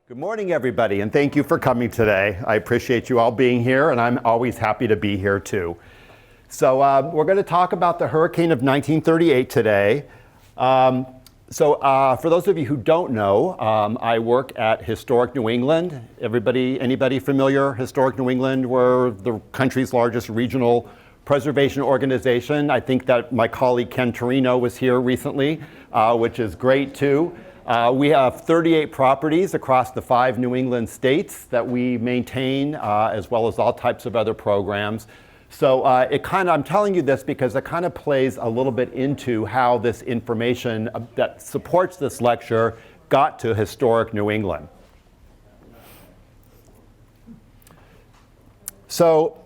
Good morning, everybody, and thank you for coming today. I appreciate you all being here, and I'm always happy to be here too. So we're going to talk about the hurricane of 1938 today. For those of you who don't know, I work at Historic New England. Anybody familiar? Historic New England, we're the country's largest regional preservation organization. I think that my colleague Ken Torino was here recently, which is great too. We have 38 properties across the 5 New England states that we maintain, as well as all types of other programs. So I'm telling you this because it kind of plays a little bit into how this information that supports this lecture got to Historic New England. So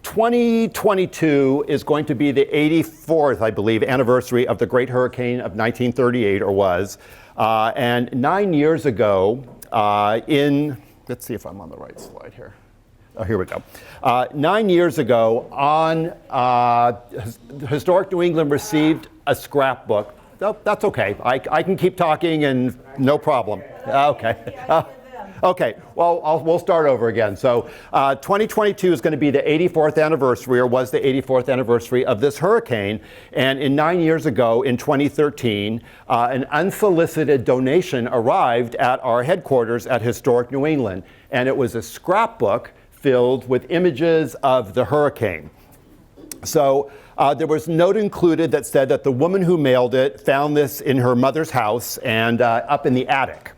2022 is going to be the 84th, I believe, anniversary of the Great Hurricane of 1938, or was. And 9 years ago, let's see if I'm on the right slide here. Oh, here we go. 9 years ago, Historic New England received a scrapbook. Oh, that's okay. I can keep talking and no problem. Okay. Okay, well, we'll start over again. So 2022 is going to be the 84th anniversary, or was the 84th anniversary of this hurricane. And 9 years ago, in 2013, an unsolicited donation arrived at our headquarters at Historic New England. And it was a scrapbook filled with images of the hurricane. So there was a note included that said that the woman who mailed it found this in her mother's house and up in the attic.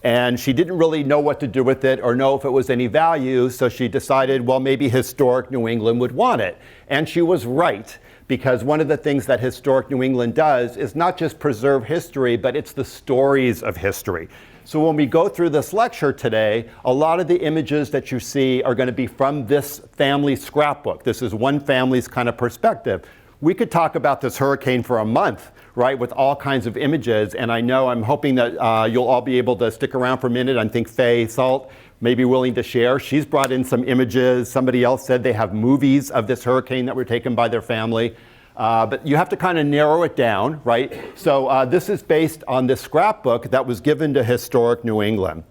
And she didn't really know what to do with it or know if it was any value, so she decided, well, maybe Historic New England would want it. And she was right, because one of the things that Historic New England does is not just preserve history, but it's the stories of history. So when we go through this lecture today, a lot of the images that you see are going to be from this family scrapbook. This is one family's kind of perspective. We could talk about this hurricane for a month, right, with all kinds of images, and I'm hoping that you'll all be able to stick around for a minute. I think Faye Salt may be willing to share. She's brought in some images. Somebody else said they have movies of this hurricane that were taken by their family. But you have to kind of narrow it down, right? So this is based on this scrapbook that was given to Historic New England.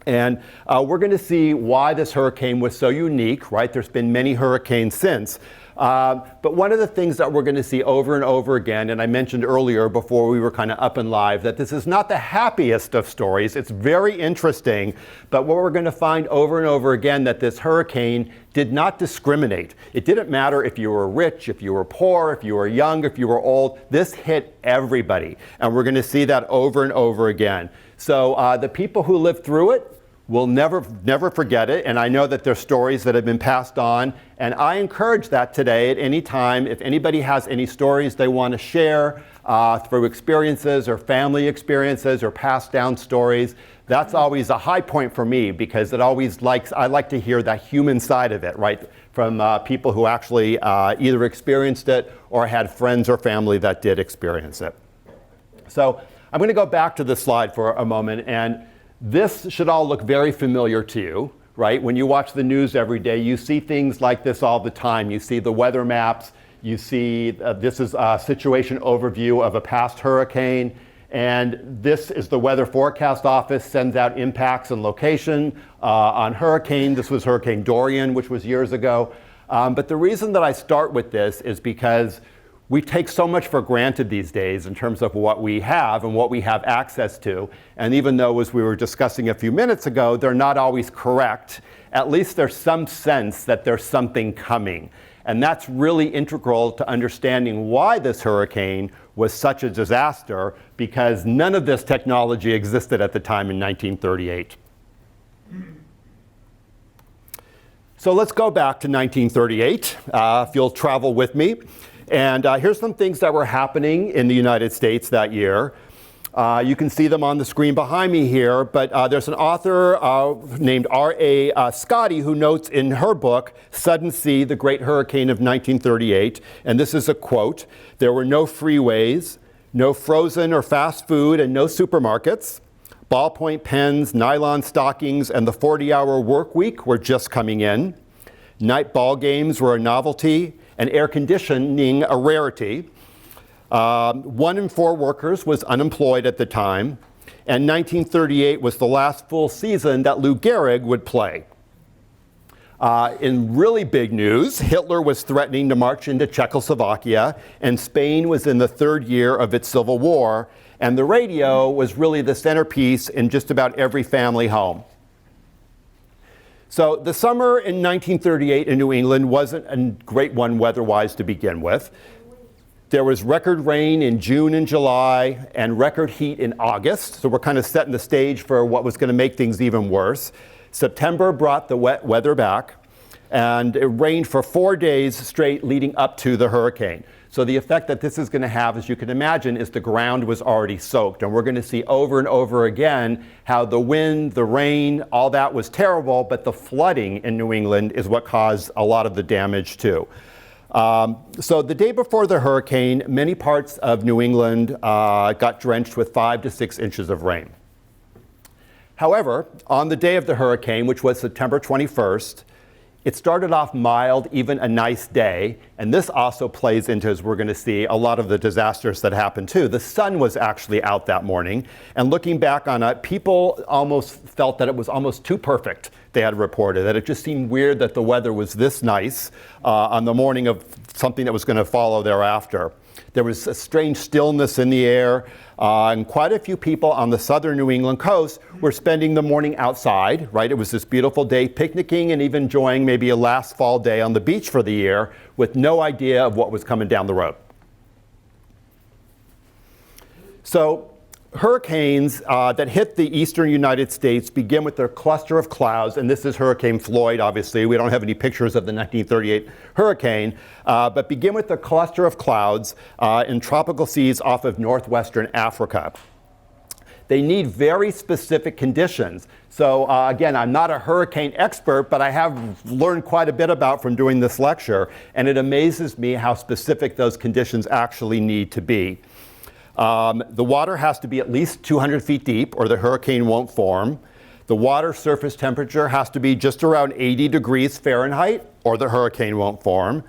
And we're going to see why this hurricane was so unique, right? There's been many hurricanes since. But one of the things that we're going to see over and over again, and I mentioned earlier before we were kind of up and live, that this is not the happiest of stories. It's very interesting, but what we're going to find over and over again, that this hurricane did not discriminate. It didn't matter if you were rich, if you were poor, if you were young, if you were old. This hit everybody, and we're going to see that over and over again. So the people who lived through it will never forget it, and I know that there's stories that have been passed on, and I encourage that today at any time. If anybody has any stories they want to share through experiences or family experiences or passed down stories, that's always a high point for me, because I like to hear that human side of it, right, from people who actually either experienced it or had friends or family that did experience it. So I'm going to go back to this slide for a moment, and this should all look very familiar to you, right? When you watch the news every day, you see things like this all the time. You see the weather maps, you see this is a situation overview of a past hurricane, and this is the Weather Forecast Office sends out impacts and location on hurricane. This was Hurricane Dorian, which was years ago. But the reason that I start with this is because We take so much for granted these days in terms of what we have and what we have access to. And even though, as we were discussing a few minutes ago, they're not always correct, at least there's some sense that there's something coming. And that's really integral to understanding why this hurricane was such a disaster, because none of this technology existed at the time in 1938. So let's go back to 1938, if you'll travel with me. And here's some things that were happening in the United States that year. You can see them on the screen behind me here, but there's an author named R.A. Scotty who notes in her book, Sudden Sea, the Great Hurricane of 1938, and this is a quote, "There were no freeways, no frozen or fast food, and no supermarkets. Ballpoint pens, nylon stockings, and the 40-hour work week were just coming in. Night ball games were a novelty, and air conditioning a rarity. 1 in 4 workers was unemployed at the time, and 1938 was the last full season that Lou Gehrig would play. In really big news, Hitler was threatening to march into Czechoslovakia, and Spain was in the 3rd year of its civil war, and the radio was really the centerpiece in just about every family home. So the summer in 1938 in New England wasn't a great one weather-wise to begin with. There was record rain in June and July and record heat in August, so we're kind of setting the stage for what was going to make things even worse. September brought the wet weather back, and it rained for 4 days straight leading up to the hurricane. So the effect that this is going to have, as you can imagine, is the ground was already soaked. And we're going to see over and over again how the wind, the rain, all that was terrible, but the flooding in New England is what caused a lot of the damage too. So the day before the hurricane, many parts of New England got drenched with 5 to 6 inches of rain. However, on the day of the hurricane, which was September 21st, it started off mild, even a nice day, and this also plays into, as we're going to see, a lot of the disasters that happened too. The sun was actually out that morning, and looking back on it, people almost felt that it was almost too perfect, they had reported, that it just seemed weird that the weather was this nice on the morning of something that was going to follow thereafter. There was a strange stillness in the air, and quite a few people on the southern New England coast were spending the morning outside, right? It was this beautiful day, picnicking and even enjoying maybe a last fall day on the beach for the year with no idea of what was coming down the road. So hurricanes that hit the eastern United States begin with their cluster of clouds, and this is Hurricane Floyd, obviously. We don't have any pictures of the 1938 hurricane, but begin with the cluster of clouds in tropical seas off of northwestern Africa. They need very specific conditions. So again, I'm not a hurricane expert, but I have learned quite a bit about from doing this lecture, and it amazes me how specific those conditions actually need to be. The water has to be at least 200 feet deep or the hurricane won't form. The water surface temperature has to be just around 80 degrees Fahrenheit or the hurricane won't form.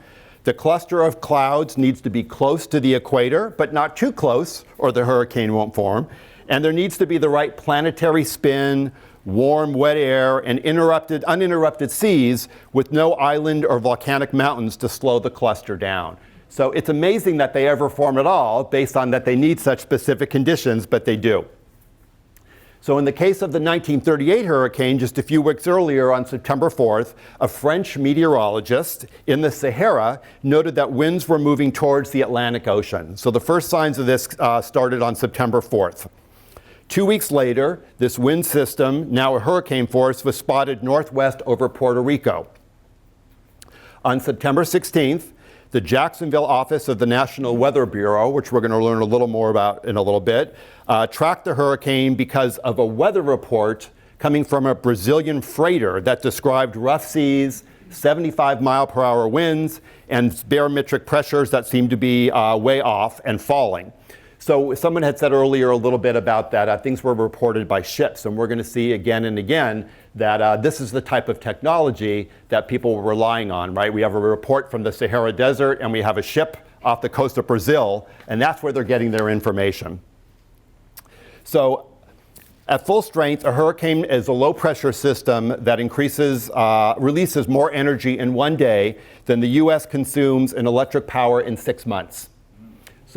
The cluster of clouds needs to be close to the equator, but not too close or the hurricane won't form. And there needs to be the right planetary spin, warm, wet air, and uninterrupted seas with no island or volcanic mountains to slow the cluster down. So it's amazing that they ever form at all based on that they need such specific conditions, but they do. So in the case of the 1938 hurricane, just a few weeks earlier on September 4th, a French meteorologist in the Sahara noted that winds were moving towards the Atlantic Ocean. So the first signs of this started on September 4th. 2 weeks later, this wind system, now a hurricane force, was spotted northwest over Puerto Rico. On September 16th, the Jacksonville office of the National Weather Bureau, which we're going to learn a little more about in a little bit, tracked the hurricane because of a weather report coming from a Brazilian freighter that described rough seas, 75-mile-per-hour winds, and barometric pressures that seemed to be way off and falling. So someone had said earlier a little bit about that. Things were reported by ships, and we're going to see again and again that this is the type of technology that people were relying on, right? We have a report from the Sahara Desert, and we have a ship off the coast of Brazil, and that's where they're getting their information. So at full strength, a hurricane is a low-pressure system that releases more energy in one day than the U.S. consumes in electric power in 6 months.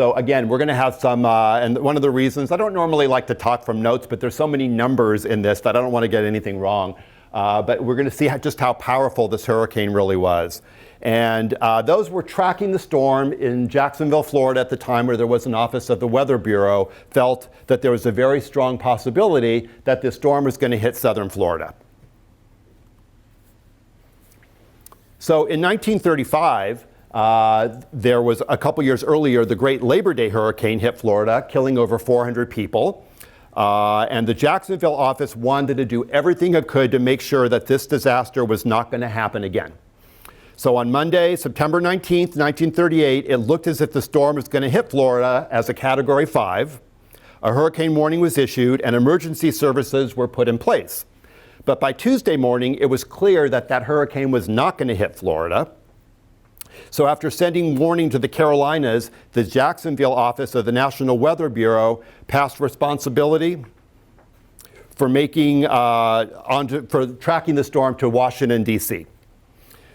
So again, we're going to have some, and one of the reasons, I don't normally like to talk from notes, but there's so many numbers in this that I don't want to get anything wrong. But we're going to see just how powerful this hurricane really was. And those were tracking the storm in Jacksonville, Florida at the time, where there was an office of the Weather Bureau, felt that there was a very strong possibility that this storm was going to hit southern Florida. So in 1935, there was a couple years earlier, the Great Labor Day hurricane hit Florida, killing over 400 people. And the Jacksonville office wanted to do everything it could to make sure that this disaster was not going to happen again. So on Monday, September 19th, 1938, it looked as if the storm was going to hit Florida as a Category 5. A hurricane warning was issued and emergency services were put in place. But by Tuesday morning, it was clear that that hurricane was not going to hit Florida. So after sending warning to the Carolinas, the Jacksonville office of the National Weather Bureau passed responsibility for for tracking the storm to Washington, D.C.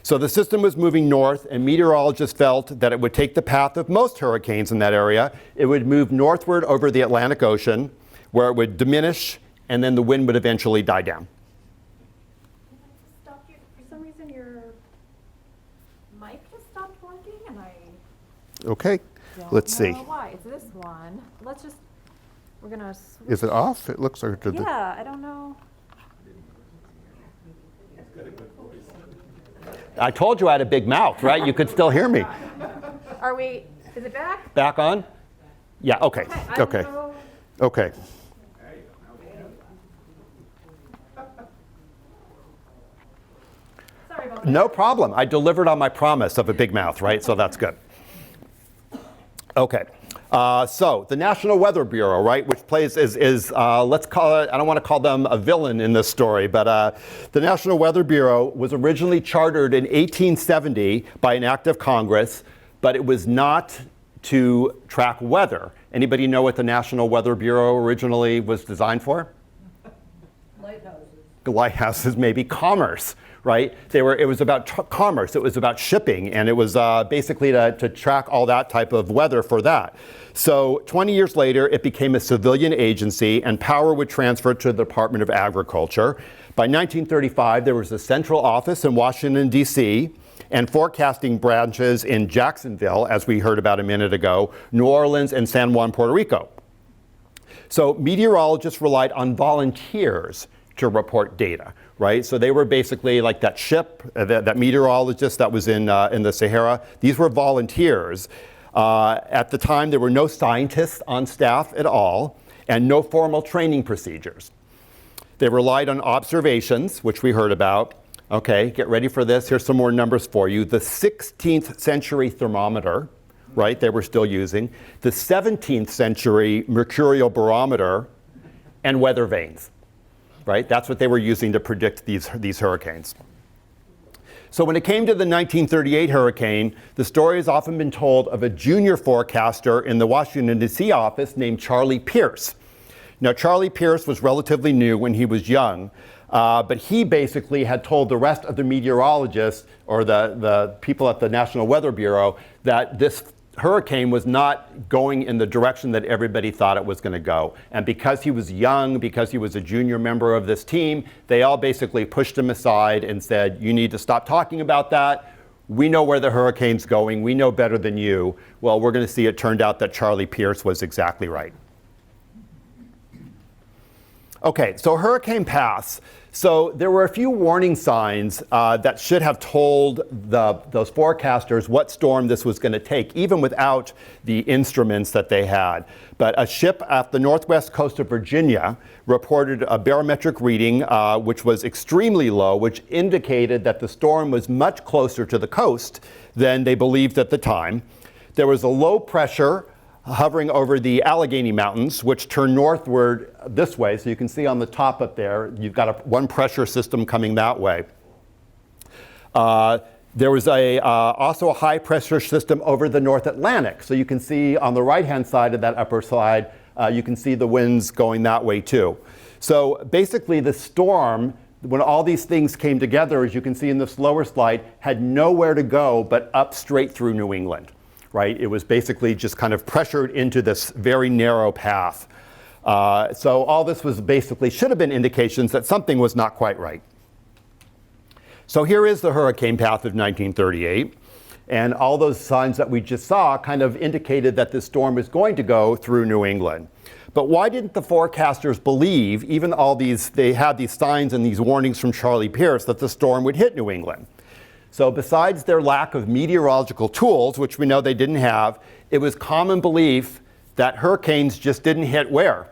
So the system was moving north, and meteorologists felt that it would take the path of most hurricanes in that area. It would move northward over the Atlantic Ocean, where it would diminish, and then the wind would eventually die down. Stop you. For some reason, your mic just stopped working, and I Okay, let's see. don't know why. It's this one. We're gonna switch. Is it off? It looks like Yeah, I don't know. I told you I had a big mouth, right? You could still hear me. Is it back? Back on? Yeah, okay, I don't okay, know. okay. Sorry about that. No problem. I delivered on my promise of a big mouth, right? So that's good. Okay. So the National Weather Bureau, right, which plays let's call it, I don't want to call them a villain in this story, but the National Weather Bureau was originally chartered in 1870 by an act of Congress, but it was not to track weather. Anybody know what the National Weather Bureau originally was designed for? Lighthouses. Lighthouses, maybe commerce, right? It was about commerce, it was about shipping, and it was basically to track all that type of weather for that. So 20 years later, it became a civilian agency, and power would transfer to the Department of Agriculture. By 1935, there was a central office in Washington, D.C., and forecasting branches in Jacksonville, as we heard about a minute ago, New Orleans, and San Juan, Puerto Rico. So meteorologists relied on volunteers to report data, right? So they were basically like that ship, that meteorologist that was in the Sahara. These were volunteers. At the time, there were no scientists on staff at all, and no formal training procedures. They relied on observations, which we heard about. Okay, get ready for this. Here's some more numbers for you. The 16th century thermometer, right, they were still using. The 17th century mercurial barometer, and weather vanes. Right? That's what they were using to predict these hurricanes. So when it came to the 1938 hurricane, the story has often been told of a junior forecaster in the Washington, D.C. office named Charlie Pierce. Now, Charlie Pierce was relatively new when he was young, but he basically had told the rest of the meteorologists or the people at the National Weather Bureau that this hurricane was not going in the direction that everybody thought it was going to go. And because he was young, because he was a junior member of this team, they all basically pushed him aside and said, you need to stop talking about that. We know where the hurricane's going. We know better than you. Well, we're going to see it turned out that Charlie Pierce was exactly right. Okay, so hurricane paths. So there were a few warning signs that should have told those forecasters what storm this was going to take, even without the instruments that they had. But a ship at the northwest coast of Virginia reported a barometric reading which was extremely low, which indicated that the storm was much closer to the coast than they believed at the time. There was a low pressure hovering over the Allegheny Mountains, which turn northward this way. So you can see on the top up there, you've got one pressure system coming that way. There was also a high pressure system over the North Atlantic. So you can see on the right-hand side of that upper slide, you can see the winds going that way too. So basically the storm, when all these things came together, as you can see in this lower slide, had nowhere to go but up straight through New England. right? It was basically just kind of pressured into this very narrow path. So all this was basically should have been indications that something was not quite right. So here is the hurricane path of 1938. And all those signs that we just saw kind of indicated that this storm was going to go through New England. But why didn't the forecasters believe, even all these, they had these signs and these warnings from Charlie Pierce that the storm would hit New England? So besides their lack of meteorological tools, which we know they didn't have, it was common belief that hurricanes just didn't hit where?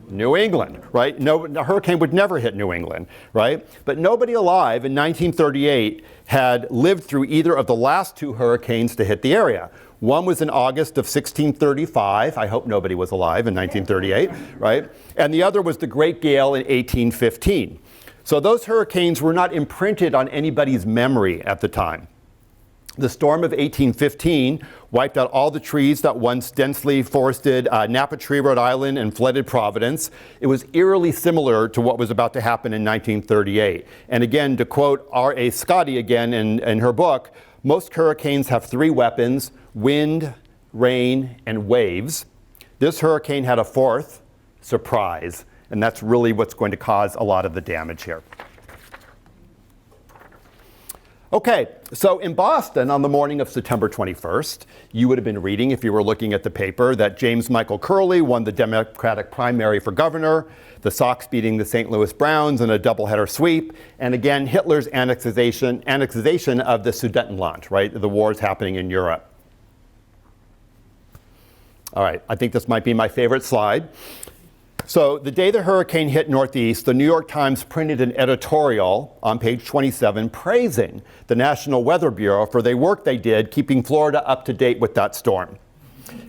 New England, right? No, a hurricane would never hit New England, right? But nobody alive in 1938 had lived through either of the last two hurricanes to hit the area. One was in August of 1635. I hope nobody was alive in 1938, right? And the other was the Great Gale in 1815. So those hurricanes were not imprinted on anybody's memory at the time. The storm of 1815 wiped out all the trees that once densely forested Napa Tree, Rhode Island, and flooded Providence. It was eerily similar to what was about to happen in 1938. And again, to quote R.A. Scotty again in her book, most hurricanes have three weapons: wind, rain, and waves. This hurricane had a fourth: surprise. And that's really what's going to cause a lot of the damage here. Okay, so in Boston on the morning of September 21st, you would have been reading, if you were looking at the paper, that James Michael Curley won the Democratic primary for governor, the Sox beating the St. Louis Browns in a doubleheader sweep, and again, Hitler's annexation of the Sudetenland, right, the wars happening in Europe. All right, I think this might be my favorite slide. So the day the hurricane hit Northeast, the New York Times printed an editorial on page 27 praising the National Weather Bureau for the work they did keeping Florida up to date with that storm.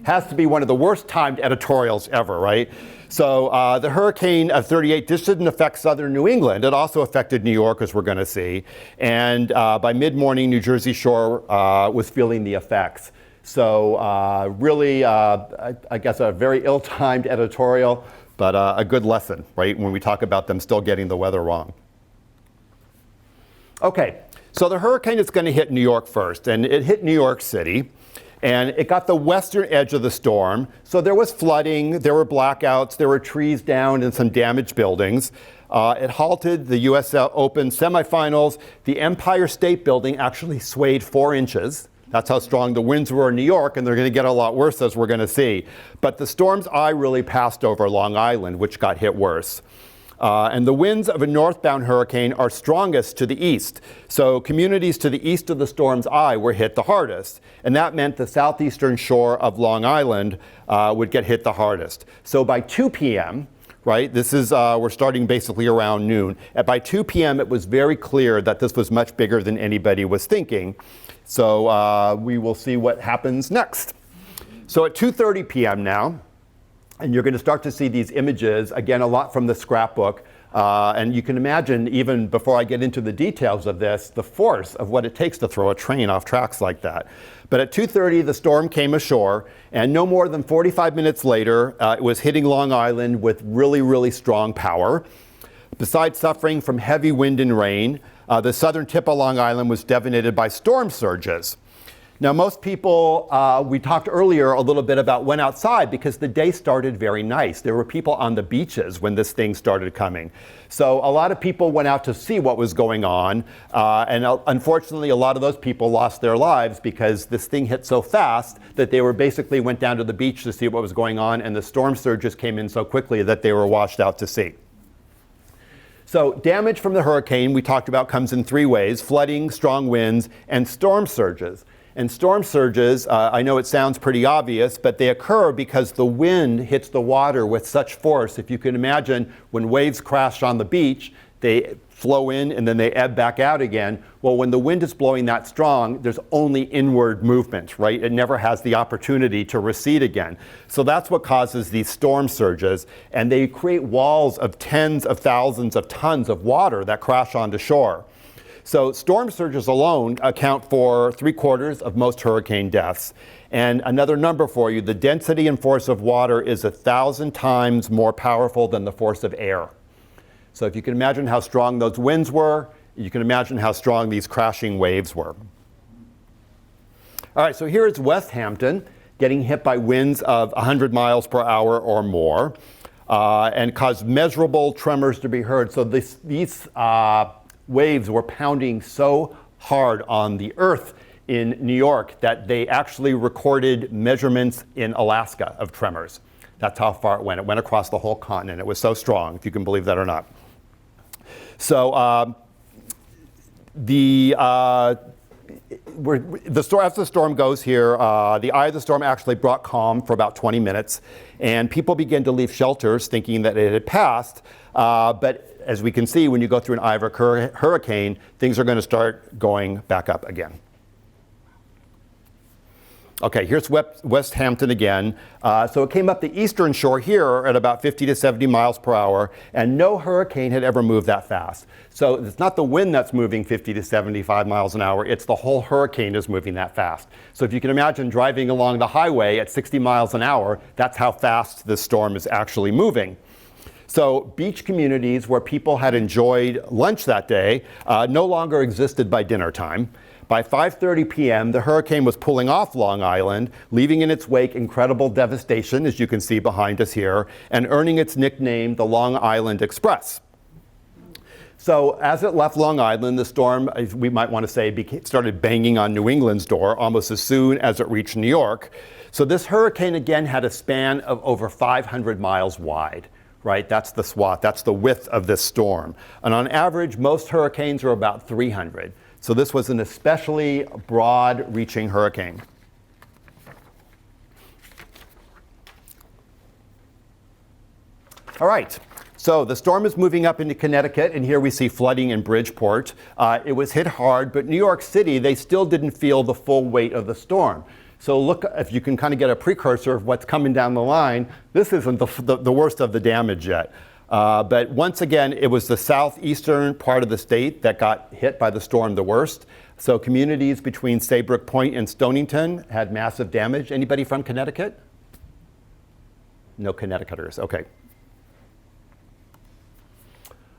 Has to be one of the worst timed editorials ever, right? So the hurricane of 38 just didn't affect southern New England. It also affected New York, as we're going to see. And by mid-morning, New Jersey shore was feeling the effects. So really, I guess a very ill-timed editorial. But a good lesson, right, when we talk about them still getting the weather wrong. Okay, so the hurricane is going to hit New York first, and it hit New York City, and it got the western edge of the storm. So there was flooding, there were blackouts, there were trees down and some damaged buildings. It halted the US Open semifinals. The Empire State Building actually swayed 4 inches. That's how strong the winds were in New York, and they're going to get a lot worse, as we're going to see. But the storm's eye really passed over Long Island, which got hit worse. And the winds of a northbound hurricane are strongest to the east. So communities to the east of the storm's eye were hit the hardest. And that meant the southeastern shore of Long Island would get hit the hardest. So by 2 p.m., right, this is, we're starting basically around noon. By 2 p.m., it was very clear that this was much bigger than anybody was thinking. So we will see what happens next. So at 2:30 p.m. now, and you're going to start to see these images, again, a lot from the scrapbook. And you can imagine, even before I get into the details of this, the force of what it takes to throw a train off tracks like that. But at 2:30, the storm came ashore, and no more than 45 minutes later, it was hitting Long Island with really, really strong power. Besides suffering from heavy wind and rain, the southern tip of Long Island was devastated by storm surges. Now, most people, we talked earlier a little bit about went outside because the day started very nice. There were people on the beaches when this thing started coming. So a lot of people went out to see what was going on. And unfortunately, a lot of those people lost their lives because this thing hit so fast that they were basically went down to the beach to see what was going on. And the storm surges came in so quickly that they were washed out to sea. So damage from the hurricane, we talked about, comes in 3 ways: flooding, strong winds, and storm surges. And storm surges, I know it sounds pretty obvious, but they occur because the wind hits the water with such force. If you can imagine, when waves crash on the beach, they flow in and then they ebb back out again. Well, when the wind is blowing that strong, there's only inward movement, right? It never has the opportunity to recede again. So that's what causes these storm surges, and they create walls of tens of thousands of tons of water that crash onto shore. So storm surges alone account for 3/4 of most hurricane deaths. And another number for you, the density and force of water is 1,000 times more powerful than the force of air. So if you can imagine how strong those winds were, you can imagine how strong these crashing waves were. All right, so here is West Hampton getting hit by winds of 100 miles per hour or more and caused measurable tremors to be heard. So these waves were pounding so hard on the earth in New York that they actually recorded measurements in Alaska of tremors. That's how far it went. It went across the whole continent. It was so strong, if you can believe that or not. So as the storm goes here, the eye of the storm actually brought calm for about 20 minutes, and people began to leave shelters thinking that it had passed. But as we can see, when you go through an eye of a hurricane, things are going to start going back up again. Okay, here's West Hampton again. So it came up the eastern shore here at about 50 to 70 miles per hour, and no hurricane had ever moved that fast. So it's not the wind that's moving 50 to 75 miles an hour, it's the whole hurricane is moving that fast. So if you can imagine driving along the highway at 60 miles an hour, that's how fast this storm is actually moving. So beach communities where people had enjoyed lunch that day no longer existed by dinner time. By 5:30 p.m., the hurricane was pulling off Long Island, leaving in its wake incredible devastation, as you can see behind us here, and earning its nickname, the Long Island Express. So as it left Long Island, the storm, we might want to say, started banging on New England's door almost as soon as it reached New York. So this hurricane, again, had a span of over 500 miles wide. Right, that's the swath, that's the width of this storm. And on average, most hurricanes are about 300. So this was an especially broad-reaching hurricane. All right, so the storm is moving up into Connecticut, and here we see flooding in Bridgeport. It was hit hard, but New York City, they still didn't feel the full weight of the storm. So look, if you can kind of get a precursor of what's coming down the line, this isn't the worst of the damage yet. But once again, it was the southeastern part of the state that got hit by the storm the worst. So communities between Saybrook Point and Stonington had massive damage. Anybody from Connecticut? No Connecticuters, okay.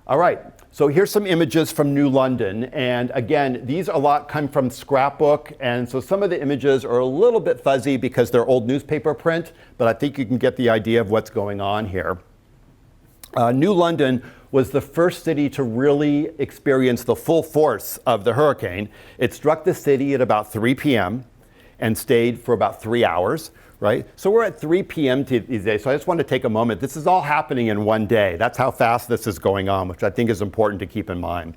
All right, so here's some images from New London. And again, these a lot come from Scrapbook. And so some of the images are a little bit fuzzy because they're old newspaper print, but I think you can get the idea of what's going on here. New London was the first city to really experience the full force of the hurricane. It struck the city at about 3 p.m. and stayed for about 3 hours. Right? So we're at 3 p.m. these days, so I just want to take a moment. This is all happening in one day. That's how fast this is going on, which I think is important to keep in mind.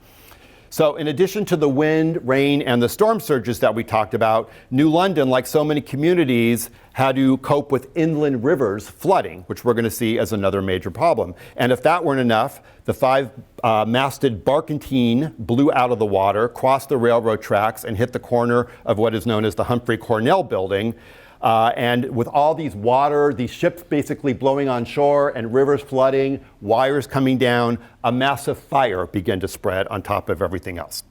So in addition to the wind, rain, and the storm surges that we talked about, New London, like so many communities, had to cope with inland rivers flooding, which we're going to see as another major problem. And if that weren't enough, the 5-masted Barkentine blew out of the water, crossed the railroad tracks, and hit the corner of what is known as the Humphrey Cornell building. And with all these ships basically blowing on shore and rivers flooding, wires coming down, a massive fire began to spread on top of everything else.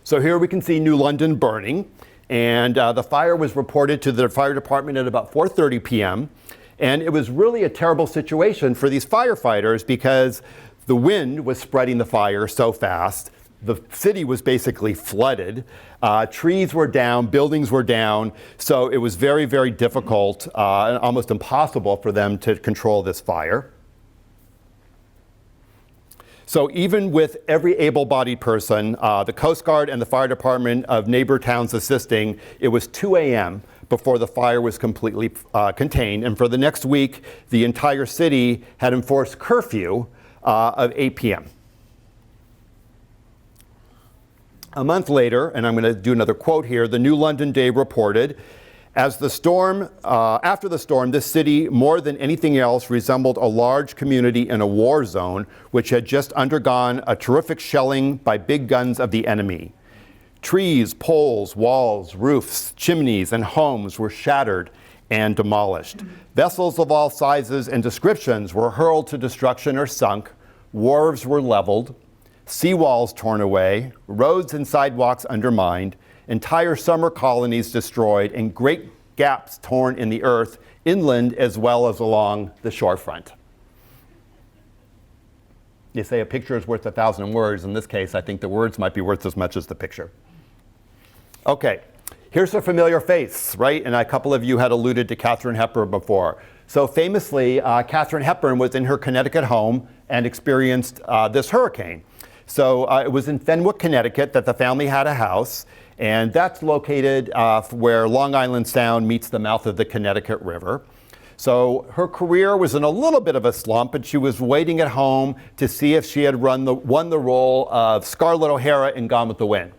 So here we can see New London burning, and the fire was reported to the fire department at about 4:30 p.m. And it was really a terrible situation for these firefighters because the wind was spreading the fire so fast. The city was basically flooded. Trees were down, buildings were down, so it was very, very difficult and almost impossible for them to control this fire. So even with every able-bodied person, the Coast Guard and the fire department of neighbor towns assisting, it was 2 a.m. before the fire was completely contained. And for the next week, the entire city had enforced curfew of 8 p.m. A month later, and I'm going to do another quote here, the New London Day reported, after the storm, this city, more than anything else, resembled a large community in a war zone, which had just undergone a terrific shelling by big guns of the enemy. Trees, poles, walls, roofs, chimneys, and homes were shattered and demolished. Vessels of all sizes and descriptions were hurled to destruction or sunk. Wharves were leveled. Seawalls torn away, roads and sidewalks undermined, entire summer colonies destroyed, and great gaps torn in the earth, inland as well as along the shorefront. They say a picture is worth 1,000 words. In this case, I think the words might be worth as much as the picture. Okay, here's a familiar face, right? And a couple of you had alluded to Katharine Hepburn before. So famously, Katharine Hepburn was in her Connecticut home and experienced this hurricane. So it was in Fenwick, Connecticut that the family had a house, and that's located where Long Island Sound meets the mouth of the Connecticut River. So her career was in a little bit of a slump, and she was waiting at home to see if she had won the role of Scarlett O'Hara in Gone with the Wind.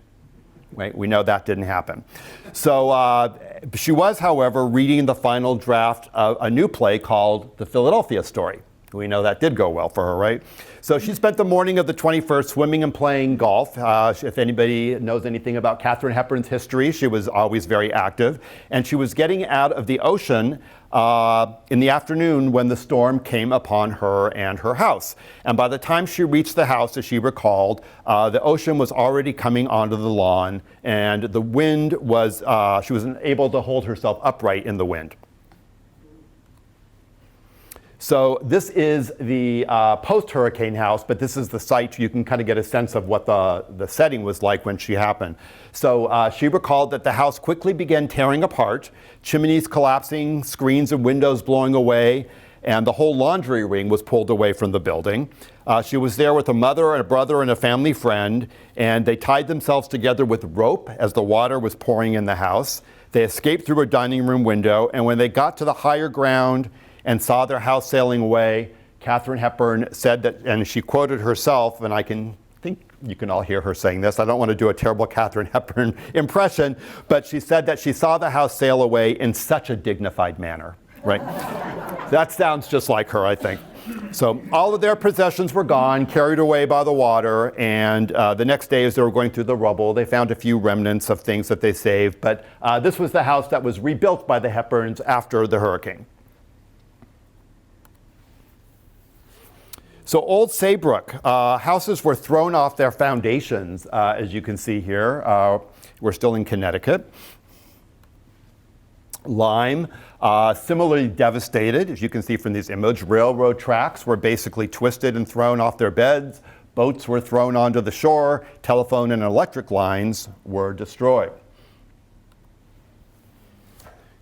Right? We know that didn't happen. So she was, however, reading the final draft of a new play called The Philadelphia Story. We know that did go well for her, right? So she spent the morning of the 21st swimming and playing golf. If anybody knows anything about Katharine Hepburn's history, she was always very active. And she was getting out of the ocean in the afternoon when the storm came upon her and her house. And by the time she reached the house, as she recalled, the ocean was already coming onto the lawn, and the wind was, she wasn't able to hold herself upright in the wind. So this is the post-hurricane house, but this is the site. You can kind of get a sense of what the setting was like when she happened. So she recalled that the house quickly began tearing apart, chimneys collapsing, screens and windows blowing away, and the whole laundry ring was pulled away from the building. She was there with a mother and a brother and a family friend, and they tied themselves together with rope as the water was pouring in the house. They escaped through a dining room window, and when they got to the higher ground and saw their house sailing away, Katharine Hepburn said that, and she quoted herself, and I think you can all hear her saying this. I don't want to do a terrible Katharine Hepburn impression, but she said that she saw the house sail away in such a dignified manner, right? That sounds just like her, I think. So all of their possessions were gone, carried away by the water, and the next day as they were going through the rubble, they found a few remnants of things that they saved, but this was the house that was rebuilt by the Hepburns after the hurricane. So Old Saybrook, houses were thrown off their foundations, as you can see here. We're still in Connecticut. Lyme, similarly devastated, as you can see from these images. Railroad tracks were basically twisted and thrown off their beds. Boats were thrown onto the shore. Telephone and electric lines were destroyed.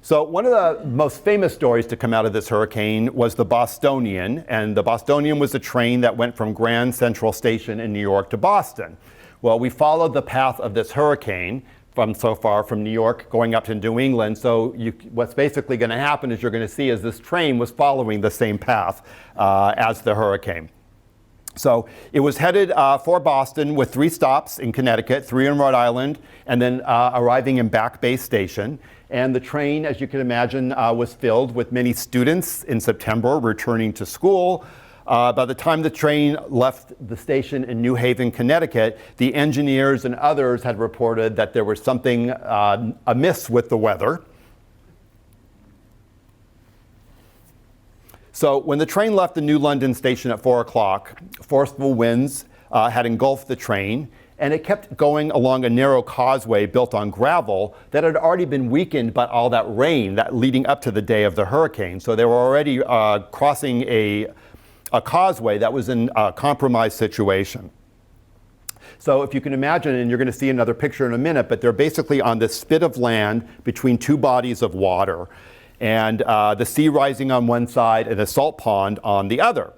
So one of the most famous stories to come out of this hurricane was the Bostonian, and the Bostonian was a train that went from Grand Central Station in New York to Boston. Well, we followed the path of this hurricane from New York going up to New England. So what's basically going to happen is you're going to see is this train was following the same path as the hurricane. So it was headed for Boston with 3 stops in Connecticut, 3 in Rhode Island, and then arriving in Back Bay Station. And the train, as you can imagine, was filled with many students in September returning to school. By the time the train left the station in New Haven, Connecticut, the engineers and others had reported that there was something amiss with the weather. So when the train left the New London station at 4 o'clock, forceful winds had engulfed the train, and it kept going along a narrow causeway built on gravel that had already been weakened by all that rain that leading up to the day of the hurricane. So they were already crossing a causeway that was in a compromised situation. So if you can imagine, and you're going to see another picture in a minute, but they're basically on this spit of land between 2 bodies of water, and the sea rising on one side and a salt pond on the other.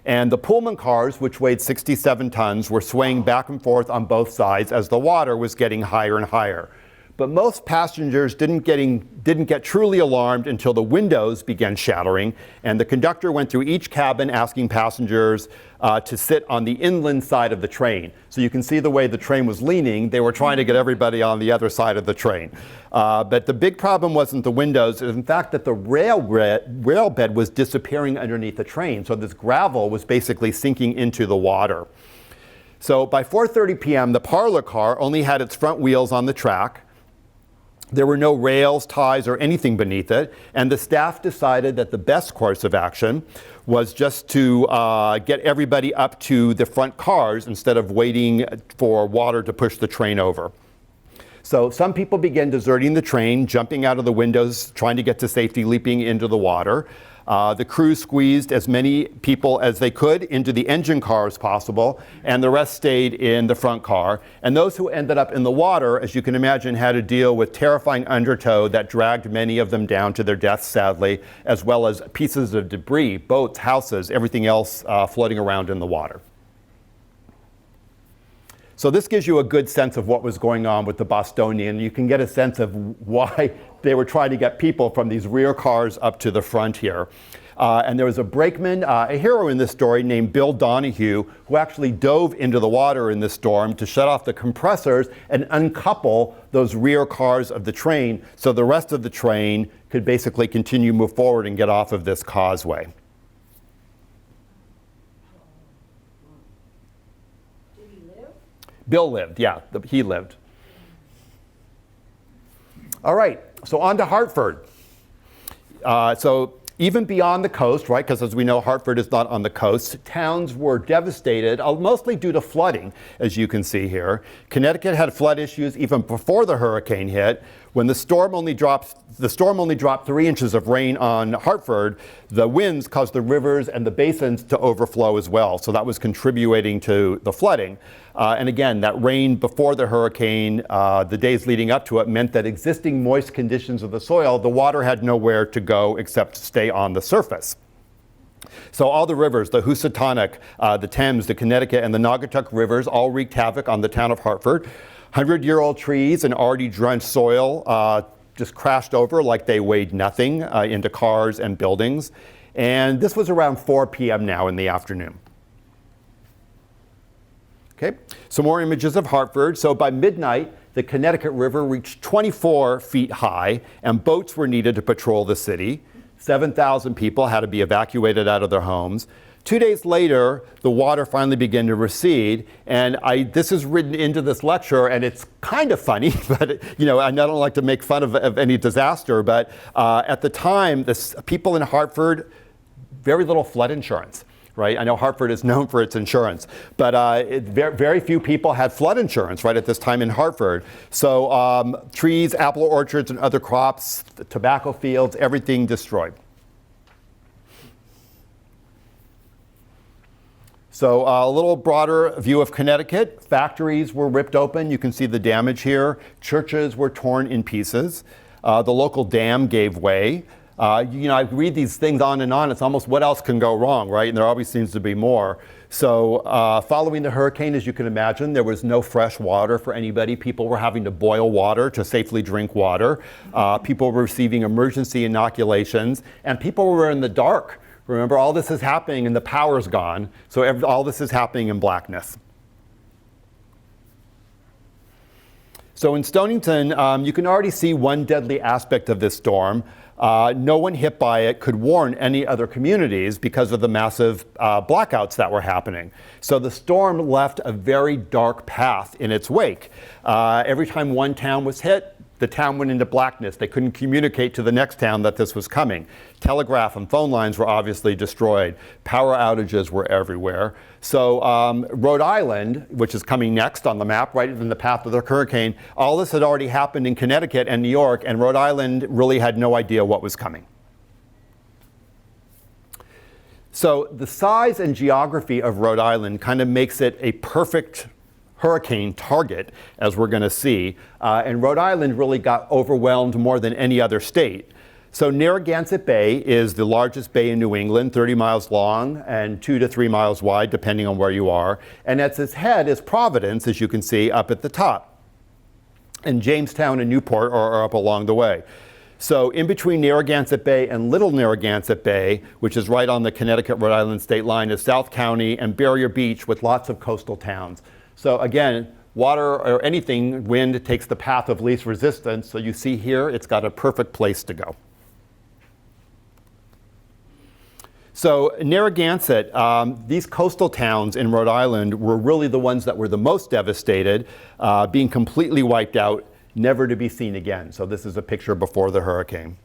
And the Pullman cars, which weighed 67 tons, were swaying back and forth on both sides as the water was getting higher and higher. But most passengers didn't get truly alarmed until the windows began shattering, and the conductor went through each cabin asking passengers to sit on the inland side of the train. So you can see the way the train was leaning. They were trying to get everybody on the other side of the train. But the big problem wasn't the windows. It was in fact that the rail bed was disappearing underneath the train. So this gravel was basically sinking into the water. So by 4:30 p.m., the parlor car only had its front wheels on the track. There were no rails, ties, or anything beneath it, and the staff decided that the best course of action was just to get everybody up to the front cars instead of waiting for water to push the train over. So some people began deserting the train, jumping out of the windows, trying to get to safety, leaping into the water. The crew squeezed as many people as they could into the engine car as possible, and the rest stayed in the front car. And those who ended up in the water, as you can imagine, had to deal with terrifying undertow that dragged many of them down to their deaths, sadly, as well as pieces of debris, boats, houses, everything else floating around in the water. So this gives you a good sense of what was going on with the Bostonian. You can get a sense of why they were trying to get people from these rear cars up to the front here. And there was a brakeman, a hero in this story named Bill Donahue, who actually dove into the water in this storm to shut off the compressors and uncouple those rear cars of the train so the rest of the train could basically continue to move forward and get off of this causeway. Bill lived, yeah, he lived. All right, so on to Hartford. So even beyond the coast, right, because as we know, Hartford is not on the coast, towns were devastated, mostly due to flooding, as you can see here. Connecticut had flood issues even before the hurricane hit. When the storm only dropped 3 inches of rain on Hartford, the winds caused the rivers and the basins to overflow as well. So that was contributing to the flooding. And again, that rain before the hurricane, the days leading up to it, meant that existing moist conditions of the soil, the water had nowhere to go except to stay on the surface. So all the rivers, the Housatonic, the Thames, the Connecticut, and the Naugatuck rivers all wreaked havoc on the town of Hartford. 100-year-old trees and already drenched soil just crashed over like they weighed nothing into cars and buildings. And this was around 4 p.m. now in the afternoon. Okay, some more images of Hartford. So by midnight, the Connecticut River reached 24 feet high, and boats were needed to patrol the city. 7,000 people had to be evacuated out of their homes. 2 days later, the water finally began to recede, and this is written into this lecture, and it's kind of funny, but I don't like to make fun of any disaster, but at the time, people in Hartford, very little flood insurance. Right? I know Hartford is known for its insurance, but very few people had flood insurance right at this time in Hartford. So trees, apple orchards, and other crops, tobacco fields, everything destroyed. So a little broader view of Connecticut. Factories were ripped open. You can see the damage here. Churches were torn in pieces. The local dam gave way. I read these things on and on. It's almost what else can go wrong, right? And there always seems to be more. So following the hurricane, as you can imagine, there was no fresh water for anybody. People were having to boil water to safely drink water. People were receiving emergency inoculations, and people were in the dark. Remember, all this is happening and the power's gone. So all this is happening in blackness. So in Stonington, you can already see one deadly aspect of this storm. No one hit by it could warn any other communities because of the massive blackouts that were happening. So the storm left a very dark path in its wake. Every time one town was hit, the town went into blackness. They couldn't communicate to the next town that this was coming. Telegraph and phone lines were obviously destroyed. Power outages were everywhere. So Rhode Island, which is coming next on the map, right in the path of the hurricane, all this had already happened in Connecticut and New York, and Rhode Island really had no idea what was coming. So the size and geography of Rhode Island kind of makes it a perfect hurricane target, as we're going to see. And Rhode Island really got overwhelmed more than any other state. So Narragansett Bay is the largest bay in New England, 30 miles long and 2 to 3 miles wide, depending on where you are. And at its head is Providence, as you can see up at the top. And Jamestown and Newport are up along the way. So in between Narragansett Bay and Little Narragansett Bay, which is right on the Connecticut-Rhode Island state line, is South County and Barrier Beach with lots of coastal towns. So again, water or anything, wind takes the path of least resistance. So you see here, it's got a perfect place to go. So Narragansett, these coastal towns in Rhode Island were really the ones that were the most devastated, being completely wiped out, never to be seen again. So this is a picture before the hurricane.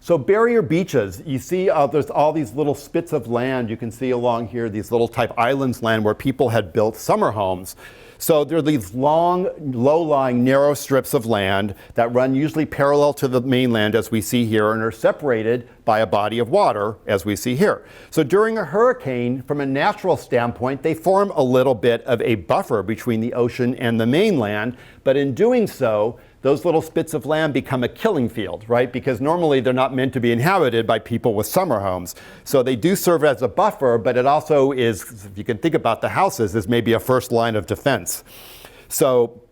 So barrier beaches, you see there's all these little spits of land. You can see along here these little type islands land where people had built summer homes. So there are these long, low-lying, narrow strips of land that run usually parallel to the mainland as we see here and are separated by a body of water as we see here. So during a hurricane, from a natural standpoint, they form a little bit of a buffer between the ocean and the mainland, but in doing so, those little spits of land become a killing field, right? Because normally they're not meant to be inhabited by people with summer homes. So they do serve as a buffer, but it also is, if you can think about the houses, is maybe a first line of defense. So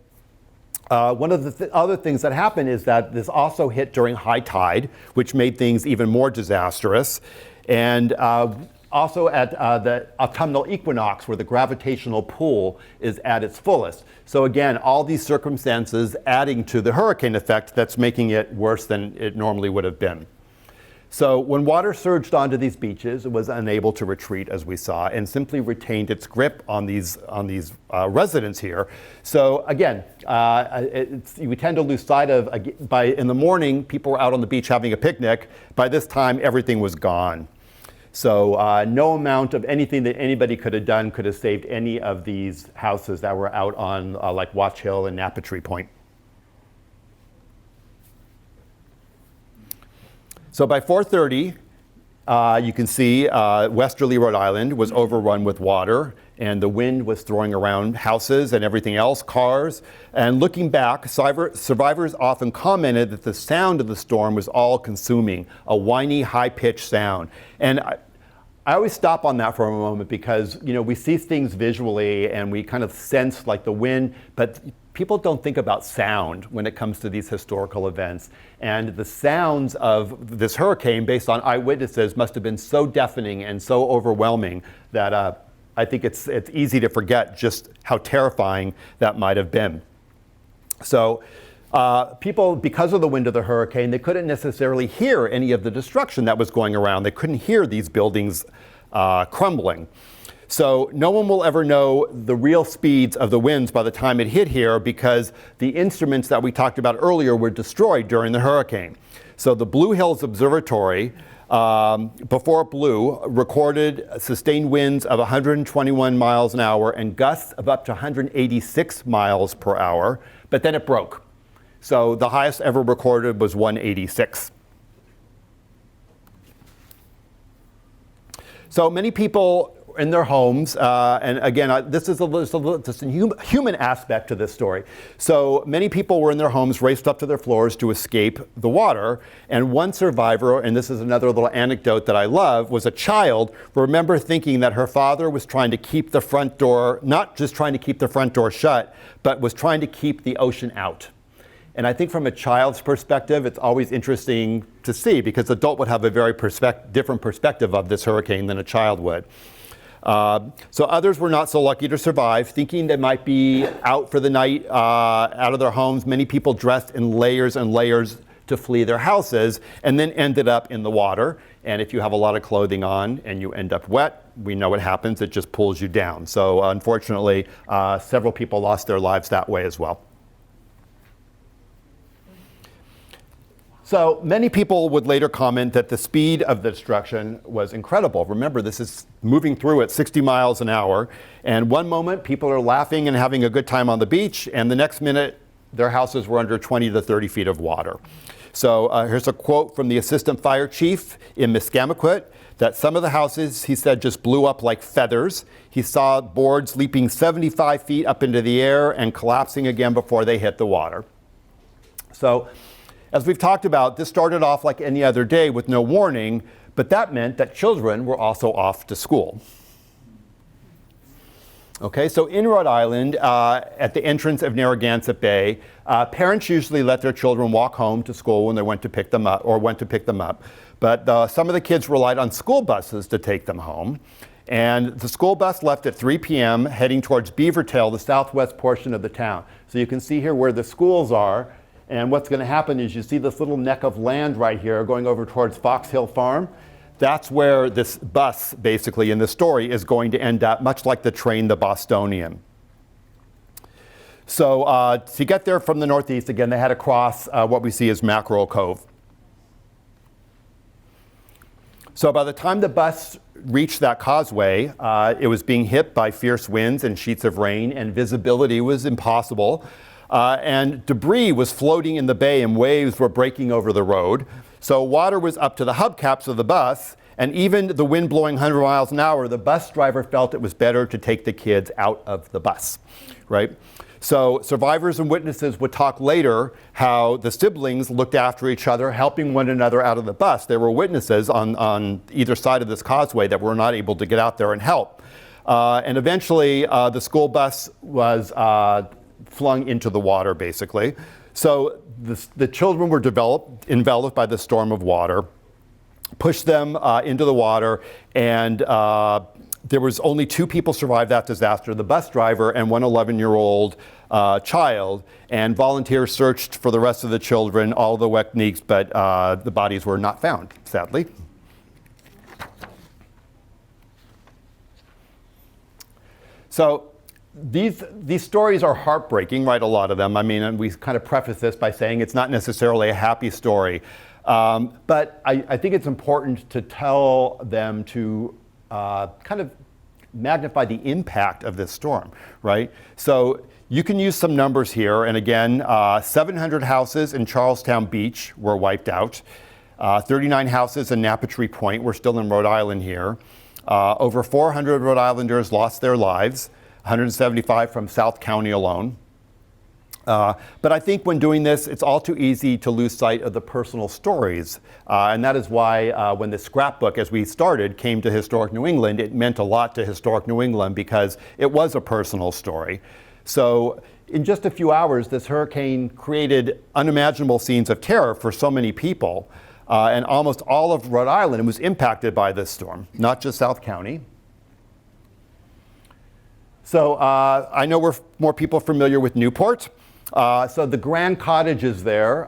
one of the other things that happened is that this also hit during high tide, which made things even more disastrous. And also at the autumnal equinox, where the gravitational pull is at its fullest. So again, all these circumstances adding to the hurricane effect that's making it worse than it normally would have been. So when water surged onto these beaches, it was unable to retreat, as we saw, and simply retained its grip on these residents here. So again, we tend to lose sight of, in the morning, people were out on the beach having a picnic. By this time, everything was gone. So no amount of anything that anybody could have done could have saved any of these houses that were out on like Watch Hill and Napatree Point. So by 4:30, you can see westerly Rhode Island was overrun with water, and the wind was throwing around houses and everything else, cars. And looking back, survivors often commented that the sound of the storm was all-consuming, a whiny, high-pitched sound. And I always stop on that for a moment because, you know, we see things visually and we kind of sense like the wind, but people don't think about sound when it comes to these historical events. And the sounds of this hurricane, based on eyewitnesses, must have been so deafening and so overwhelming that I think it's easy to forget just how terrifying that might have been. So people, because of the wind of the hurricane, they couldn't necessarily hear any of the destruction that was going around. They couldn't hear these buildings crumbling. So no one will ever know the real speeds of the winds by the time it hit here because the instruments that we talked about earlier were destroyed during the hurricane. So the Blue Hills Observatory, before it blew, recorded sustained winds of 121 miles an hour and gusts of up to 186 miles per hour, but then it broke. So the highest ever recorded was 186. So many people in their homes, and again, this is a human aspect to this story. So many people were in their homes, raced up to their floors to escape the water. And one survivor, and this is another little anecdote that I love, was a child who remember thinking that her father was trying to keep the front door, not just trying to keep the front door shut, but was trying to keep the ocean out. And I think from a child's perspective, it's always interesting to see because the adult would have a very different perspective of this hurricane than a child would. So others were not so lucky to survive, thinking they might be out for the night, out of their homes. Many people dressed in layers and layers to flee their houses and then ended up in the water. And if you have a lot of clothing on and you end up wet, we know what happens. It just pulls you down. So unfortunately, several people lost their lives that way as well. So many people would later comment that the speed of the destruction was incredible. Remember, this is moving through at 60 miles an hour. And one moment, people are laughing and having a good time on the beach. And the next minute, their houses were under 20 to 30 feet of water. So here's a quote from the assistant fire chief in Miscamaquit, that some of the houses, he said, just blew up like feathers. He saw boards leaping 75 feet up into the air and collapsing again before they hit the water. So, as we've talked about, this started off like any other day with no warning, but that meant that children were also off to school. Okay, so in Rhode Island, at the entrance of Narragansett Bay, parents usually let their children walk home to school when they went to pick them up, But some of the kids relied on school buses to take them home. And the school bus left at 3 p.m. heading towards Beavertail, the southwest portion of the town. So you can see here where the schools are. And what's going to happen is you see this little neck of land right here going over towards Fox Hill Farm. That's where this bus, basically, in the story, is going to end up, much like the train, the Bostonian. So to get there from the northeast, again, they had to cross what we see as Mackerel Cove. So by the time the bus reached that causeway, it was being hit by fierce winds and sheets of rain, and visibility was impossible. And debris was floating in the bay and waves were breaking over the road. So water was up to the hubcaps of the bus, and even the wind blowing 100 miles an hour, the bus driver felt it was better to take the kids out of the bus, right? So survivors and witnesses would talk later how the siblings looked after each other, helping one another out of the bus. There were witnesses on either side of this causeway that were not able to get out there and help. And eventually, the school bus was flung into the water, basically. So the children were enveloped by the storm of water, pushed them into the water, and there was only 2 people survived that disaster, the bus driver and one 11-year-old child, and volunteers searched for the rest of the children, all the techniques, but the bodies were not found, sadly. So these stories are heartbreaking, right, a lot of them. I mean, and we kind of preface this by saying it's not necessarily a happy story. But I think it's important to tell them to kind of magnify the impact of this storm, right? So you can use some numbers here. And again, 700 houses in Charlestown Beach were wiped out. 39 houses in Napatree Point. We're still in Rhode Island here. Over 400 Rhode Islanders lost their lives, 175 from South County alone. But I think when doing this, it's all too easy to lose sight of the personal stories. And that is why when the scrapbook, as we started, came to Historic New England, it meant a lot to Historic New England because it was a personal story. So in just a few hours, this hurricane created unimaginable scenes of terror for so many people. And almost all of Rhode Island was impacted by this storm, not just South County. So I know we're more people familiar with Newport. So the Grand Cottages there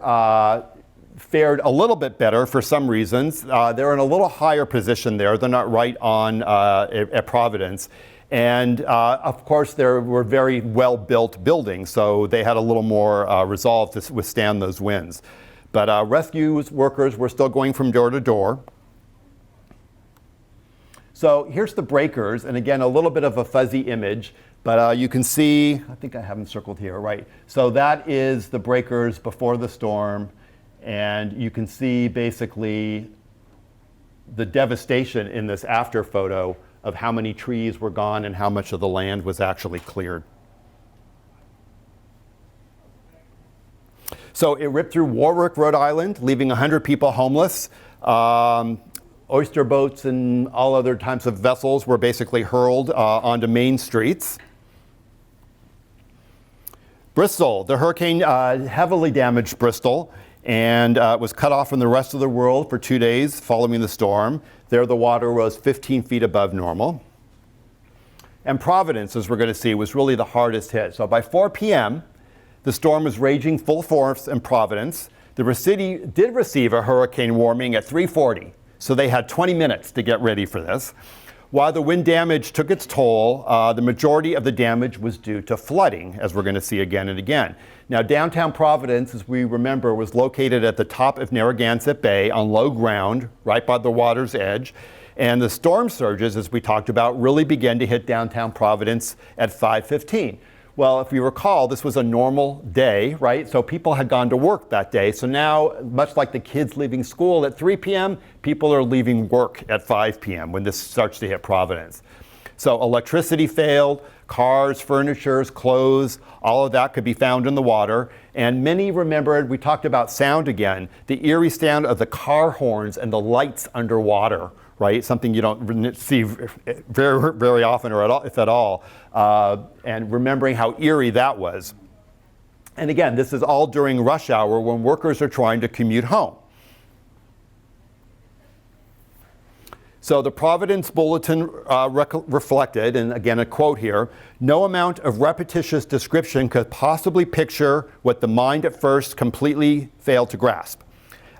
fared a little bit better for some reasons. They're in a little higher position there. They're not right on at Providence. And of course, there were very well-built buildings, so they had a little more resolve to withstand those winds. But rescue workers were still going from door to door. So here's the breakers, and again, a little bit of a fuzzy image, but you can see, I think I have them circled here, right? So that is the breakers before the storm, and you can see basically the devastation in this after photo of how many trees were gone and how much of the land was actually cleared. So it ripped through Warwick, Rhode Island, leaving 100 people homeless. Oyster boats and all other types of vessels were basically hurled onto main streets. Bristol, the hurricane heavily damaged Bristol and was cut off from the rest of the world for 2 days following the storm. There the water rose 15 feet above normal. And Providence, as we're going to see, was really the hardest hit. So by 4 p.m., the storm was raging full force in Providence. The city did receive a hurricane warning at 3:40. So they had 20 minutes to get ready for this. While the wind damage took its toll, the majority of the damage was due to flooding, as we're going to see again and again. Now, downtown Providence, as we remember, was located at the top of Narragansett Bay on low ground, right by the water's edge. And the storm surges, as we talked about, really began to hit downtown Providence at 5:15. Well, if you recall, this was a normal day, right? So people had gone to work that day. So now, much like the kids leaving school at 3 p.m., people are leaving work at 5 p.m. when this starts to hit Providence. So electricity failed, cars, furniture, clothes, all of that could be found in the water. And many remembered, we talked about sound again, the eerie sound of the car horns and the lights underwater, right? Something you don't see very, very often or at all, if at all. And remembering how eerie that was. And again, this is all during rush hour when workers are trying to commute home. So the Providence Bulletin reflected, and again a quote here, "No amount of repetitious description could possibly picture what the mind at first completely failed to grasp.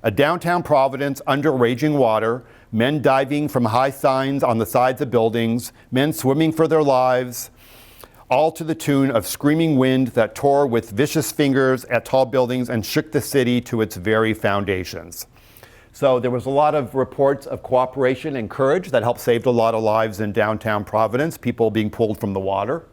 A downtown Providence under raging water, men diving from high signs on the sides of buildings, men swimming for their lives, all to the tune of screaming wind that tore with vicious fingers at tall buildings and shook the city to its very foundations." So there was a lot of reports of cooperation and courage that helped save a lot of lives in downtown Providence, people being pulled from the water.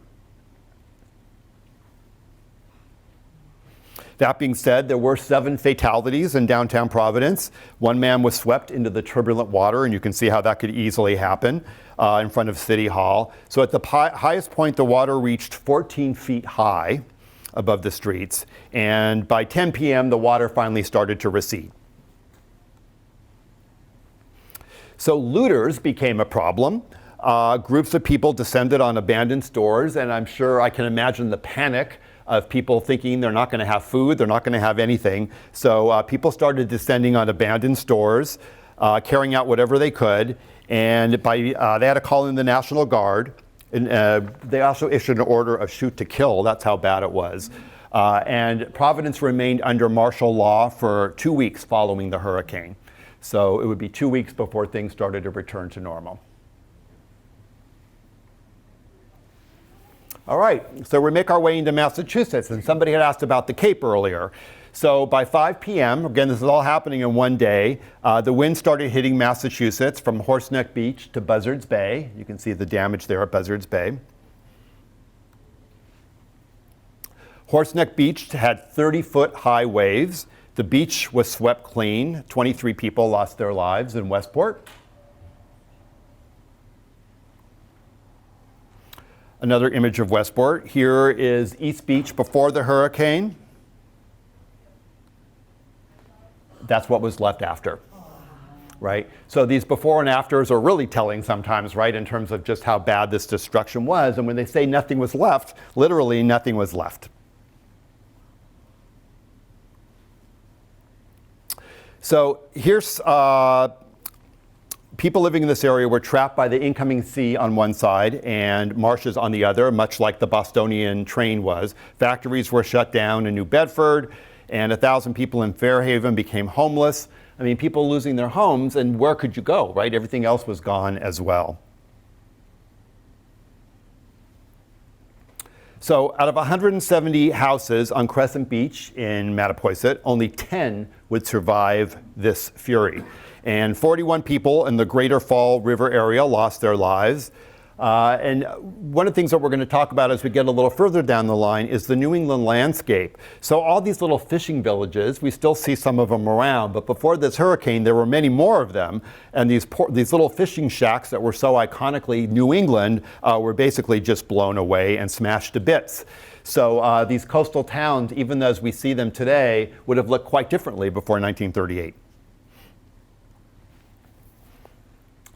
That being said, there were 7 fatalities in downtown Providence. 1 man was swept into the turbulent water, and you can see how that could easily happen in front of City Hall. So at the highest point, the water reached 14 feet high above the streets, and by 10 p.m., the water finally started to recede. So looters became a problem. Groups of people descended on abandoned stores, and I'm sure I can imagine the panic of people thinking they're not going to have food, they're not going to have anything. So people started descending on abandoned stores, carrying out whatever they could, and they had to call in the National Guard. And, they also issued an order of shoot to kill. That's how bad it was. And Providence remained under martial law for 2 weeks following the hurricane. So it would be 2 weeks before things started to return to normal. All right, so we make our way into Massachusetts, and somebody had asked about the Cape earlier. So by 5 p.m., again, this is all happening in one day, the wind started hitting Massachusetts from Horseneck Beach to Buzzards Bay. You can see the damage there at Buzzards Bay. Horseneck Beach had 30-foot high waves. The beach was swept clean. 23 people lost their lives in Westport. Another image of Westport. Here is East Beach before the hurricane. That's what was left after, right? So these before and afters are really telling sometimes, right, in terms of just how bad this destruction was. And when they say nothing was left, literally nothing was left. So here's people living in this area were trapped by the incoming sea on one side and marshes on the other, much like the Bostonian train was. Factories were shut down in New Bedford, and 1,000 people in Fairhaven became homeless. I mean, people losing their homes, and where could you go, right? Everything else was gone as well. So out of 170 houses on Crescent Beach in Mattapoisett, only 10 would survive this fury. And 41 people in the Greater Fall River area lost their lives. And one of the things that we're going to talk about as we get a little further down the line is the New England landscape. So all these little fishing villages, we still see some of them around, but before this hurricane, there were many more of them. And these little fishing shacks that were so iconically New England were basically just blown away and smashed to bits. So these coastal towns, even as we see them today, would have looked quite differently before 1938.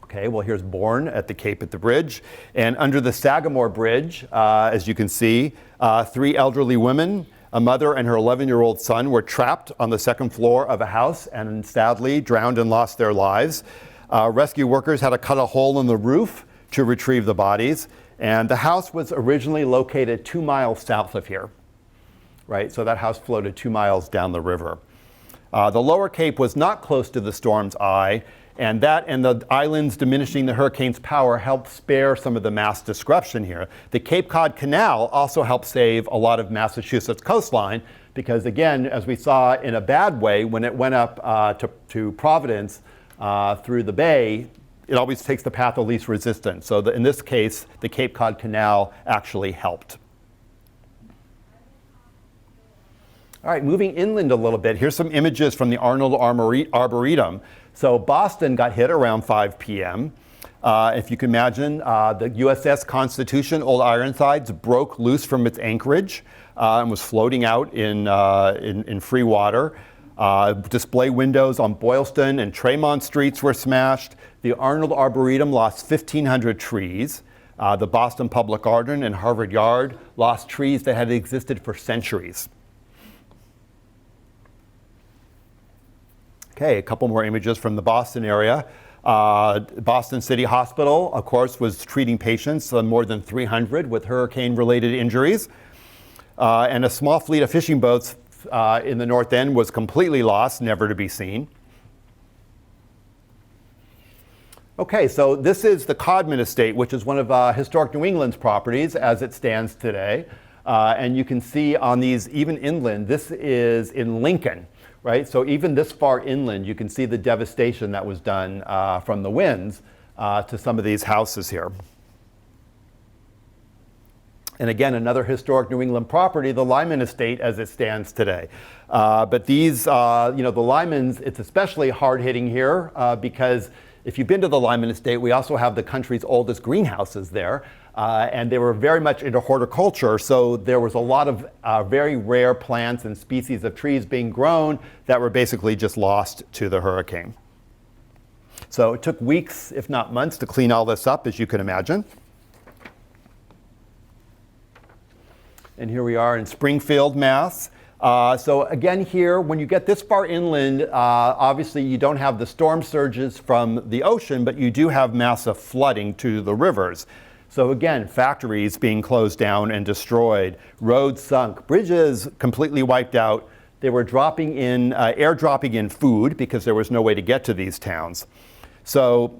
Okay, well, here's Bourne at the Cape at the bridge. And under the Sagamore Bridge, as you can see, 3 elderly women, a mother and her 11-year-old son, were trapped on the second floor of a house and sadly drowned and lost their lives. Rescue workers had to cut a hole in the roof to retrieve the bodies. And the house was originally located 2 miles south of here, right? So that house floated 2 miles down the river. The lower Cape was not close to the storm's eye, and that and the islands diminishing the hurricane's power helped spare some of the mass destruction here. The Cape Cod Canal also helped save a lot of Massachusetts coastline because, again, as we saw in a bad way, when it went up to Providence through the bay, it always takes the path of least resistance. So in this case, the Cape Cod Canal actually helped. All right, moving inland a little bit, here's some images from the Arnold Arboretum. So Boston got hit around 5 p.m. If you can imagine, the USS Constitution, Old Ironsides, broke loose from its anchorage and was floating out in free water. Display windows on Boylston and Tremont streets were smashed. The Arnold Arboretum lost 1,500 trees. The Boston Public Garden and Harvard Yard lost trees that had existed for centuries. Okay, a couple more images from the Boston area. Boston City Hospital, of course, was treating patients, more than 300 with hurricane-related injuries. And a small fleet of fishing boats in the North End was completely lost, never to be seen. Okay, so this is the Codman Estate, which is one of Historic New England's properties as it stands today. And you can see on these, even inland, this is in Lincoln, right? So even this far inland, you can see the devastation that was done from the winds to some of these houses here. And again, another historic New England property, the Lyman Estate as it stands today. But these, the Lymans, it's especially hard hitting here because if you've been to the Lyman Estate, we also have the country's oldest greenhouses there. And they were very much into horticulture, so there was a lot of very rare plants and species of trees being grown that were basically just lost to the hurricane. So it took weeks, if not months, to clean all this up, as you can imagine. And here we are in Springfield, Mass. So again here, when you get this far inland, obviously you don't have the storm surges from the ocean, but you do have massive flooding to the rivers. So again, factories being closed down and destroyed, roads sunk, bridges completely wiped out. They were airdropping in food because there was no way to get to these towns. So,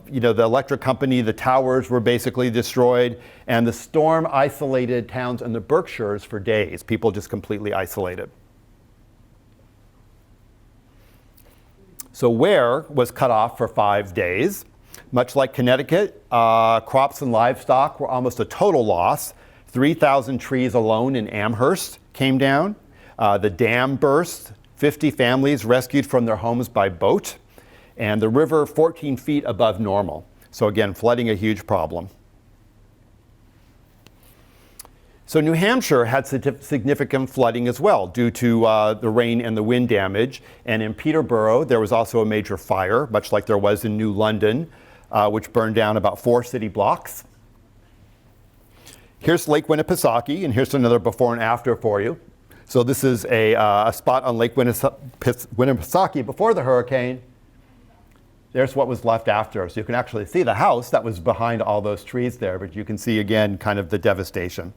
the electric company, the towers were basically destroyed, and the storm isolated towns in the Berkshires for days. People just completely isolated. So Ware was cut off for 5 days. Much like Connecticut, crops and livestock were almost a total loss. 3,000 trees alone in Amherst came down. The dam burst. 50 families rescued from their homes by boat. And the river 14 feet above normal. So again, flooding a huge problem. So New Hampshire had significant flooding as well due to the rain and the wind damage. And in Peterborough, there was also a major fire, much like there was in New London, which burned down about 4 city blocks. Here's Lake Winnipesaukee, and here's another before and after for you. So this is a spot on Lake Winnipesaukee before the hurricane. There's what was left after. So you can actually see the house that was behind all those trees there, but you can see again kind of the devastation.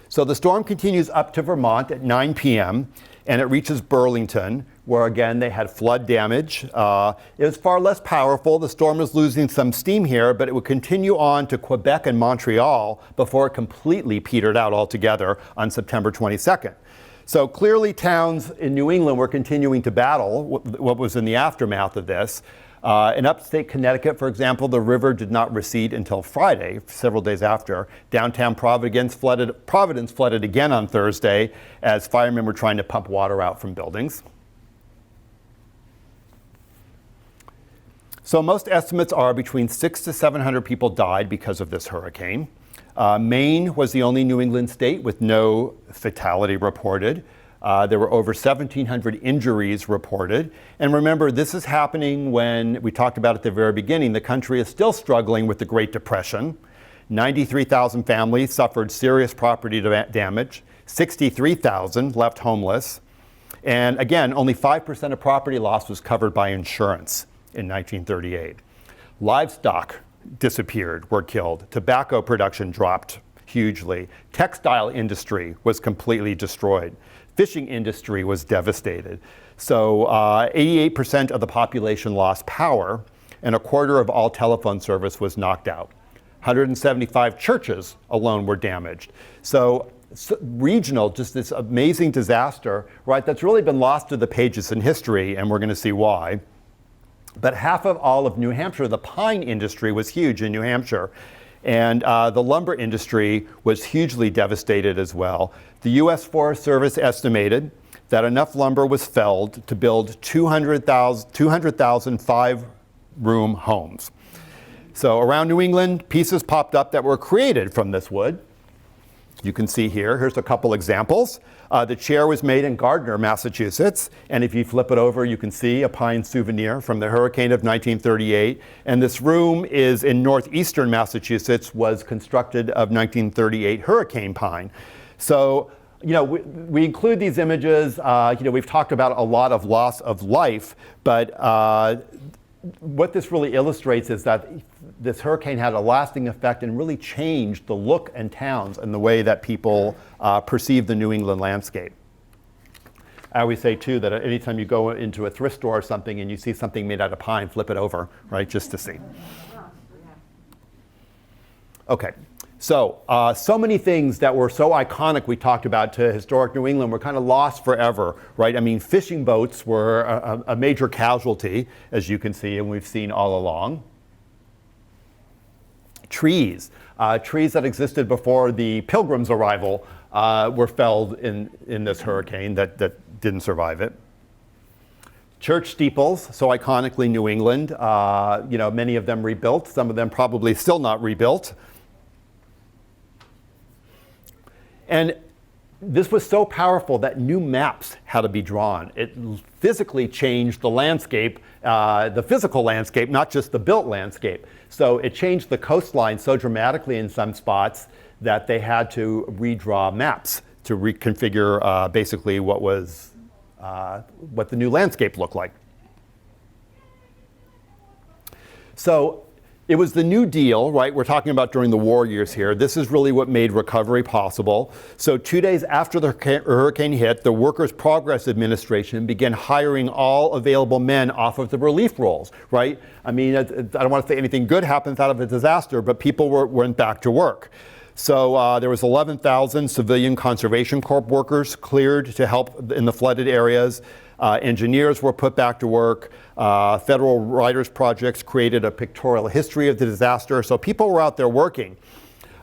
So the storm continues up to Vermont at 9 p.m. and it reaches Burlington, where again they had flood damage. It was far less powerful. The storm was losing some steam here, but it would continue on to Quebec and Montreal before it completely petered out altogether on September 22nd. So clearly towns in New England were continuing to battle what was in the aftermath of this. In upstate Connecticut, for example, the river did not recede until Friday, several days after. Downtown Providence flooded again on Thursday as firemen were trying to pump water out from buildings. So most estimates are between 600 to 700 people died because of this hurricane. Maine was the only New England state with no fatality reported. There were over 1,700 injuries reported. And remember, this is happening when, we talked about at the very beginning, the country is still struggling with the Great Depression. 93,000 families suffered serious property damage. 63,000 left homeless. And again, only 5% of property loss was covered by insurance in 1938. Livestock disappeared, were killed. Tobacco production dropped hugely. Textile industry was completely destroyed. Fishing industry was devastated. So 88% of the population lost power, and a quarter of all telephone service was knocked out. 175 churches alone were damaged. So regional, just this amazing disaster, right, that's really been lost to the pages in history, and we're going to see why. But half of all of New Hampshire, the pine industry was huge in New Hampshire. And the lumber industry was hugely devastated as well. The U.S. Forest Service estimated that enough lumber was felled to build 200,000 five-room homes. So around New England, pieces popped up that were created from this wood. You can see here, here's a couple examples. The chair was made in Gardner, Massachusetts, and if you flip it over, you can see a pine souvenir from the hurricane of 1938. And this room is in northeastern Massachusetts, was constructed of 1938 hurricane pine. So, we include these images. We've talked about a lot of loss of life, but what this really illustrates is that this hurricane had a lasting effect and really changed the look and towns and the way that people perceive the New England landscape. I always say too that anytime you go into a thrift store or something and you see something made out of pine, flip it over, right, just to see. Okay, So many things that were so iconic we talked about to historic New England were kind of lost forever, right? I mean, fishing boats were a major casualty, as you can see, and we've seen all along. Trees that existed before the Pilgrims' arrival were felled in this hurricane that didn't survive it. Church steeples, so iconically New England, many of them rebuilt, some of them probably still not rebuilt. And this was so powerful that new maps had to be drawn. It physically changed the landscape, the physical landscape, not just the built landscape. So it changed the coastline so dramatically in some spots that they had to redraw maps to reconfigure basically what the new landscape looked like. So it was the New Deal, right? We're talking about during the war years here. This is really what made recovery possible. So 2 days after the hurricane hit, the Workers' Progress Administration began hiring all available men off of the relief rolls, right? I mean, I don't want to say anything good happens out of a disaster, but people went back to work. So there was 11,000 civilian Conservation Corps workers cleared to help in the flooded areas. Engineers were put back to work. Federal Writers Projects created a pictorial history of the disaster. So people were out there working.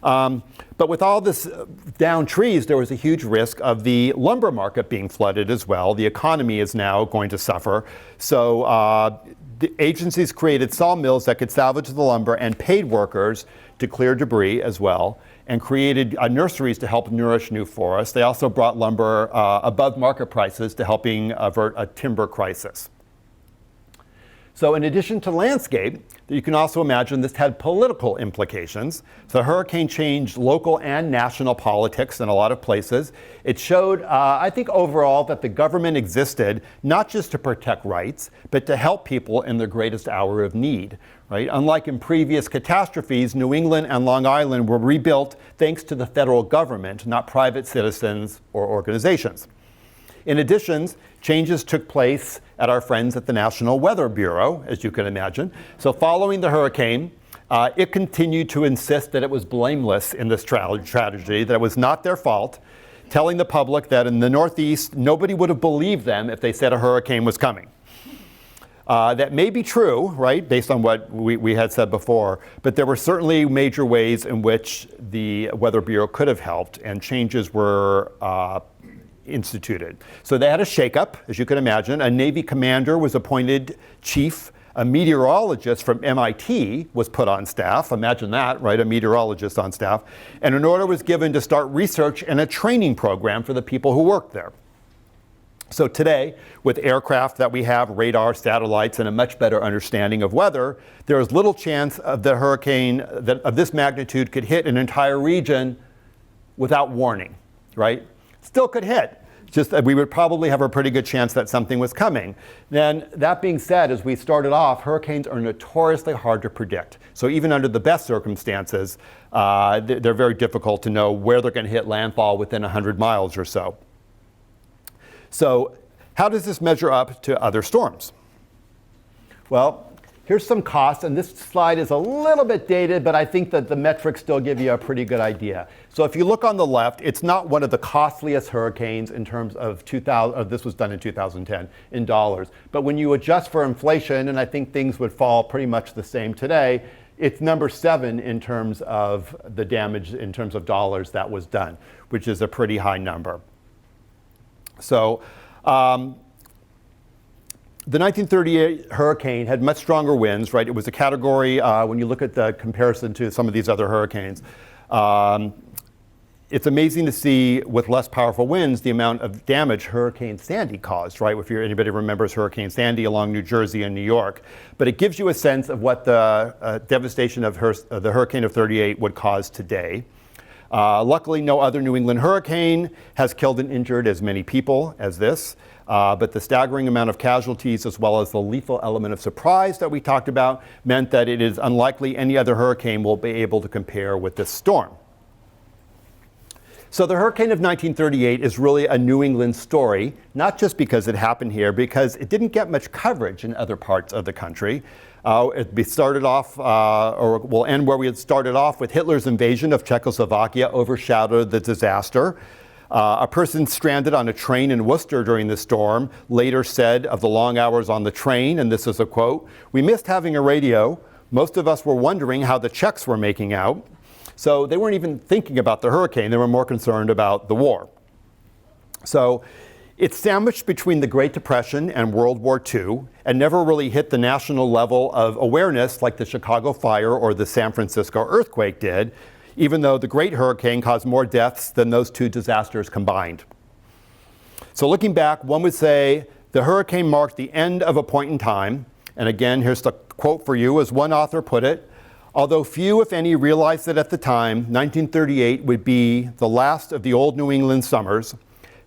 But with all this downed trees, there was a huge risk of the lumber market being flooded as well. The economy is now going to suffer. So the agencies created sawmills that could salvage the lumber and paid workers to clear debris as well, and created nurseries to help nourish new forests. They also brought lumber above market prices to helping avert a timber crisis. So in addition to landscape, you can also imagine this had political implications. So the hurricane changed local and national politics in a lot of places. It showed, I think overall, that the government existed not just to protect rights, but to help people in their greatest hour of need. Right? Unlike in previous catastrophes, New England and Long Island were rebuilt thanks to the federal government, not private citizens or organizations. In addition, changes took place at our friends at the National Weather Bureau, as you can imagine. So following the hurricane, it continued to insist that it was blameless in this tragedy, that it was not their fault, telling the public that in the Northeast, nobody would have believed them if they said a hurricane was coming. That may be true, right, based on what we had said before, but there were certainly major ways in which the Weather Bureau could have helped, and changes were instituted. So they had a shakeup, as you can imagine. A Navy commander was appointed chief. A meteorologist from MIT was put on staff. Imagine that, right? A meteorologist on staff. And an order was given to start research and a training program for the people who worked there. So today, with aircraft that we have, radar, satellites, and a much better understanding of weather, there is little chance of the hurricane of this magnitude could hit an entire region without warning, right? Still could hit. Just that we would probably have a pretty good chance that something was coming. Then, that being said, as we started off, hurricanes are notoriously hard to predict. So even under the best circumstances, they're very difficult to know where they're going to hit landfall within 100 miles or so. So how does this measure up to other storms? Well, here's some costs, and this slide is a little bit dated, but I think that the metrics still give you a pretty good idea. So if you look on the left, it's not one of the costliest hurricanes in terms of this was done in 2010 in dollars. But when you adjust for inflation, and I think things would fall pretty much the same today, it's number 7 in terms of the damage in terms of dollars that was done, which is a pretty high number. So the 1938 hurricane had much stronger winds, right? It was a category, when you look at the comparison to some of these other hurricanes, it's amazing to see with less powerful winds the amount of damage Hurricane Sandy caused, right? If anybody remembers Hurricane Sandy along New Jersey and New York. But it gives you a sense of what the devastation of the Hurricane of 38 would cause today. Luckily, no other New England hurricane has killed and injured as many people as this. But the staggering amount of casualties, as well as the lethal element of surprise that we talked about, meant that it is unlikely any other hurricane will be able to compare with this storm. So the hurricane of 1938 is really a New England story, not just because it happened here, because it didn't get much coverage in other parts of the country. It started off, or will end where we had started off, with Hitler's invasion of Czechoslovakia overshadowed the disaster. A person stranded on a train in Worcester during the storm later said of the long hours on the train, and this is a quote, "We missed having a radio. Most of us were wondering how the Czechs were making out." So they weren't even thinking about the hurricane. They were more concerned about the war. So it's sandwiched between the Great Depression and World War II and never really hit the national level of awareness like the Chicago fire or the San Francisco earthquake did, even though the Great Hurricane caused more deaths than those two disasters combined. So looking back, one would say the hurricane marked the end of a point in time. And again, here's the quote for you, as one author put it, "Although few, if any, realized that at the time, 1938 would be the last of the old New England summers,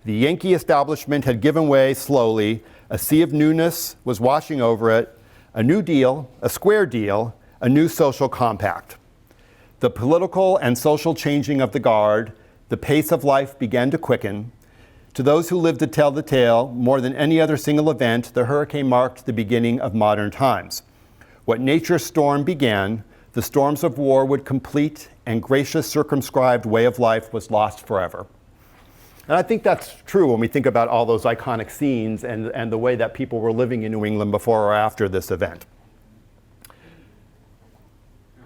the Yankee establishment had given way slowly, a sea of newness was washing over it, a new deal, a square deal, a new social compact. The political and social changing of the guard, the pace of life began to quicken. To those who lived to tell the tale, more than any other single event, the hurricane marked the beginning of modern times. What nature's storm began, the storms of war would complete, and gracious circumscribed way of life was lost forever." And I think that's true when we think about all those iconic scenes and the way that people were living in New England before or after this event.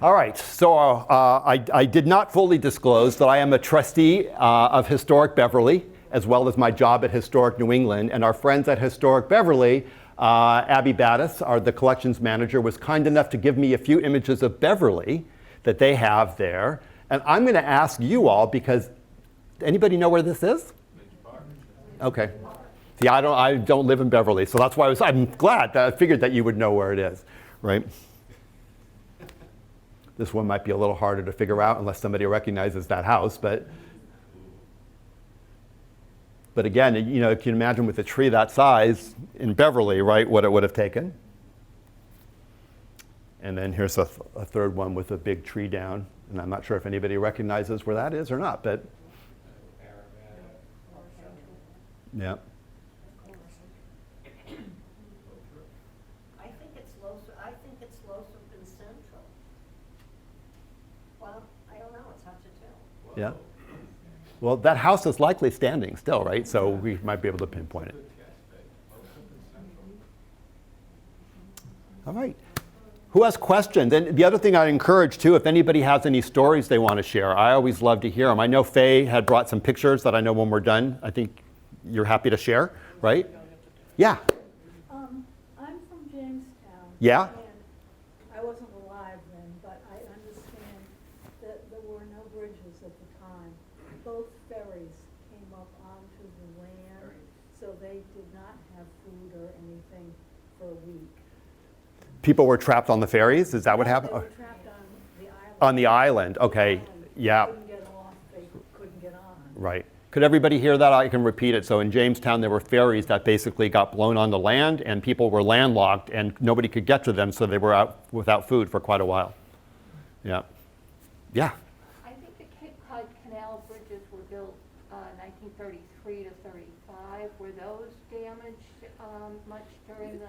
All right, so I did not fully disclose that I am a trustee of Historic Beverly, as well as my job at Historic New England. And our friends at Historic Beverly, Abby Battis, the collections manager, was kind enough to give me a few images of Beverly that they have there. And I'm going to ask you all, because anybody know where this is? Okay. See, I don't live in Beverly, so that's why I'm glad that I figured that you would know where it is, right? This one might be a little harder to figure out unless somebody recognizes that house, but again, you know, you can imagine with a tree that size in Beverly, right, what it would have taken. And then here's a third one with a big tree down, and I'm not sure if anybody recognizes where that is or not, but yeah. I think it's Lossup and Central. Well, I don't know, it's hard to tell. Yeah. Well, that house is likely standing still, right? So we might be able to pinpoint it. All right. Who has questions? And the other thing I'd encourage, too, if anybody has any stories they want to share, I always love to hear them. I know Faye had brought some pictures that I know when we're done, I think you're happy to share, right? Yeah. I'm from Jamestown. Yeah? And I wasn't alive then, but I understand that there were no bridges at the time. Both ferries came up onto the land, so they did not have food or anything for a week. People were trapped on the ferries? Is that what happened? They were trapped on the island. On the island, okay. Yeah. They couldn't get off, they couldn't get on. Right. Could everybody hear that? I can repeat it. So in Jamestown, there were ferries that basically got blown on the land, and people were landlocked, and nobody could get to them, so they were out without food for quite a while. Yeah. Yeah. I think the Cape Cod Canal bridges were built 1933 to 35. Were those damaged much during the...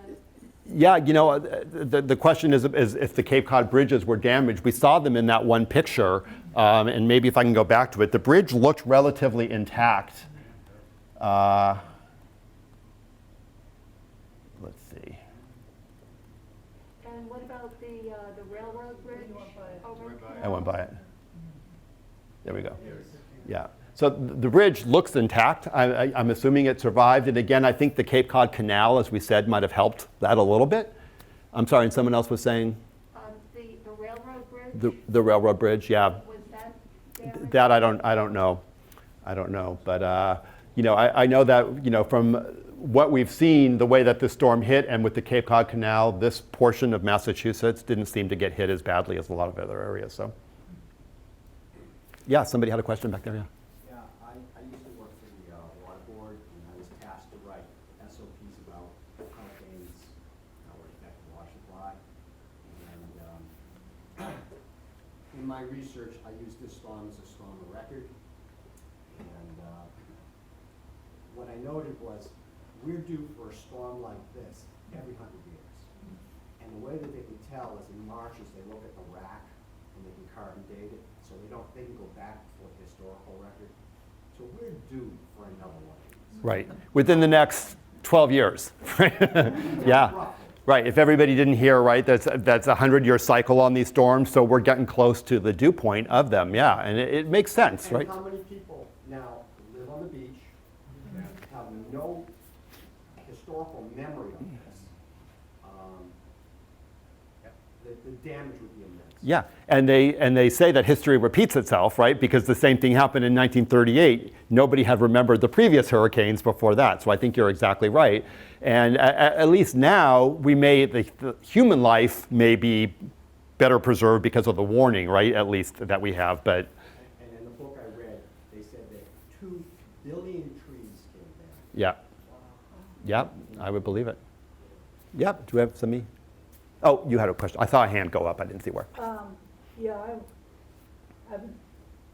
Yeah, you know, the question is if the Cape Cod bridges were damaged. We saw them in that one picture, and maybe if I can go back to it. The bridge looked relatively intact. Let's see. And what about the railroad bridge over? I went by it. There we go. Yeah. So the bridge looks intact. I'm assuming it survived. And again, I think the Cape Cod Canal, as we said, might have helped that a little bit. I'm sorry, and someone else was saying? The railroad bridge? The railroad bridge, yeah. Was that damaged? That I don't know. I don't know. But, you know, I know that, you know, from what we've seen, the way that the storm hit and with the Cape Cod Canal, this portion of Massachusetts didn't seem to get hit as badly as a lot of other areas. So, yeah, somebody had a question back there, yeah. I used to work for the water board, and I was tasked to write SOPs about hurricanes, how it affect the water supply. And in my research, I used this storm as a storm of record. what I noted was, we're due for a storm like this every 100 years. And the way that they can tell is in March is they look at the rack and they can carbon date it, so they can go back for the historical record. So we're due for another one of these. Right, within the next 12 years. Yeah, Roughly. right. If everybody didn't hear, right, that's a 100-year cycle on these storms, so we're getting close to the dew point of them, yeah, and it makes sense, right? And how many people now live on the beach, have no historical memory of this? The damage would be immense. Yeah, and they say that history repeats itself, right? Because the same thing happened in 1938. Nobody had remembered the previous hurricanes before that. So I think you're exactly right. And at least now, the human life may be better preserved because of the warning, right? At least that we have. But And in the book I read, they said that 2 billion trees came down. yeah, yeah, I would believe it. Yeah, do we have some? Oh, you had a question. I saw a hand go up. I didn't see where. Yeah, I'm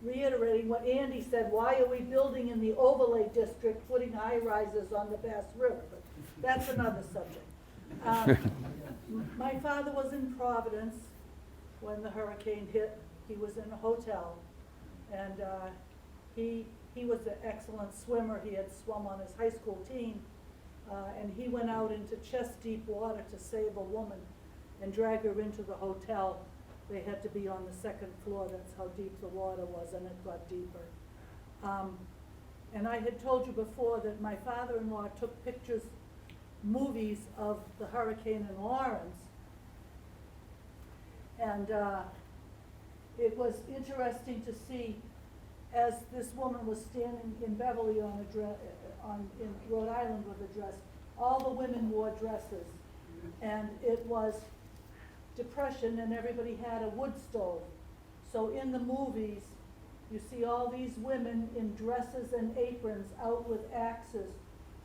reiterating what Andy said, why are we building in the overlay district, putting high rises on the Bass River? But that's another subject. My father was in Providence when the hurricane hit. He was in a hotel, and he was an excellent swimmer. He had swum on his high school team, and he went out into chest-deep water to save a woman and drag her into the hotel. They had to be on the second floor, that's how deep the water was, and it got deeper. And I had told you before that my father-in-law took pictures, movies of the hurricane in Lawrence. And it was interesting to see, as this woman was standing in Beverly in Rhode Island with a dress, all the women wore dresses. And it was Depression, and everybody had a wood stove. So in the movies, you see all these women in dresses and aprons out with axes,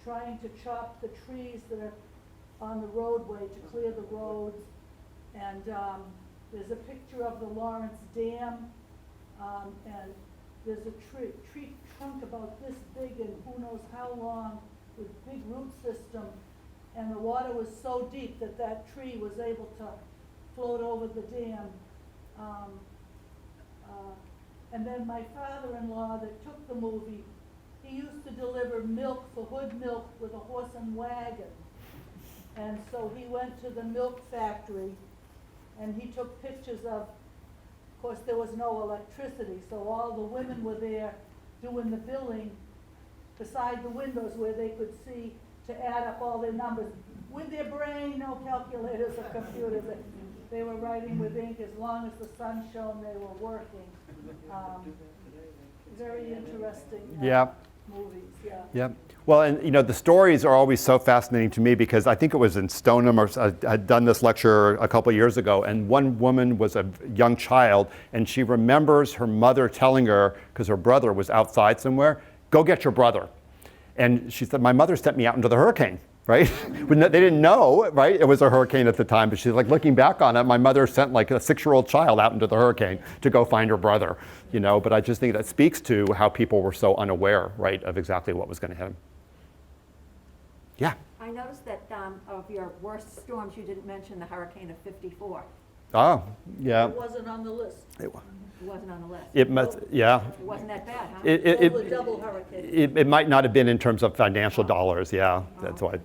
trying to chop the trees that are on the roadway to clear the roads. And there's a picture of the Lawrence Dam, and there's a tree trunk about this big and who knows how long, with big root system. And the water was so deep that that tree was able to float over the dam. And then my father-in-law that took the movie, he used to deliver milk for Hood Milk with a horse and wagon. And so he went to the milk factory and he took pictures of course there was no electricity, so all the women were there doing the billing beside the windows where they could see to add up all their numbers. With their brain, no calculators or computers. They were writing with ink. As long as the sun shone, they were working. Very interesting Yeah. movies, yeah. Yeah. Well, and the stories are always so fascinating to me because I think it was in Stoneham, or I had done this lecture a couple of years ago, and one woman was a young child, and she remembers her mother telling her, because her brother was outside somewhere, go get your brother. And she said, my mother sent me out into the hurricane, right? They didn't know, right? It was a hurricane at the time, but she's like, looking back on it, my mother sent like a 6-year-old child out into the hurricane to go find her brother, but I just think that speaks to how people were so unaware, right, of exactly what was going to hit them. Yeah. I noticed that of your worst storms, you didn't mention the hurricane of '54. Oh, yeah. It wasn't on the list. It wasn't on the list. It must, yeah. It wasn't that bad, huh? It, Well, the double hurricane. it might not have been in terms of financial dollars, yeah. That's why.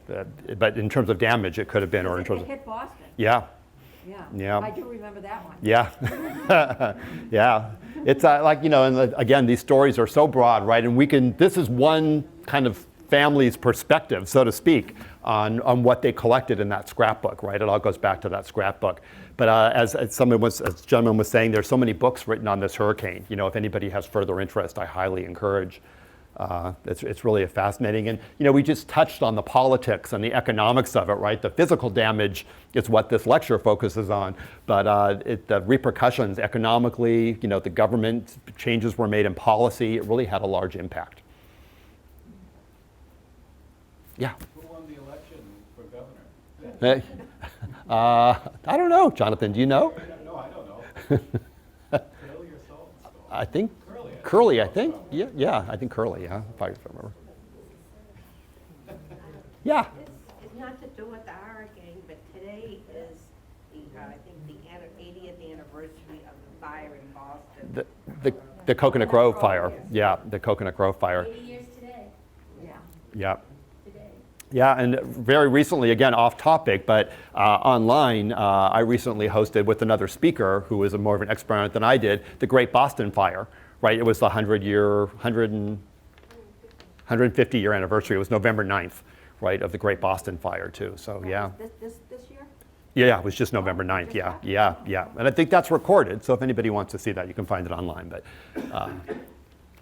But in terms of damage, it could have been, or in terms It of, hit Boston. yeah, Yeah. Yeah. I do remember that one. yeah, yeah. It's and again, these stories are so broad, right? And this is one kind of family's perspective, so to speak, on what they collected in that scrapbook, right? It all goes back to that scrapbook. But as the gentleman was saying, there's so many books written on this hurricane. If anybody has further interest, I highly encourage. It's really fascinating. And, we just touched on the politics and the economics of it, right? The physical damage is what this lecture focuses on. But the repercussions economically, the government changes were made in policy. It really had a large impact. Yeah. Who won the election for governor? I don't know, Jonathan. Do you know? No, I don't know. Curly or Saltonstall? I think Curly. Curly. I think. Yeah. I think Curly. Yeah, if I remember. Yeah. It's not to do with the hurricane, but today is I think the 80th anniversary of the fire in Boston. The Coconut Grove fire. Yeah, the Coconut Grove fire. 80 years today, Yeah. Yeah. today. Yeah, and very recently, again, off topic, but online, I recently hosted with another speaker who was more of an expert on it than I did, the Great Boston Fire, right? It was the 150-year anniversary. It was November 9th, right, of the Great Boston Fire, too. So, yeah. This year? Yeah, it was just November 9th. Yeah, yeah, yeah. And I think that's recorded, so if anybody wants to see that, you can find it online.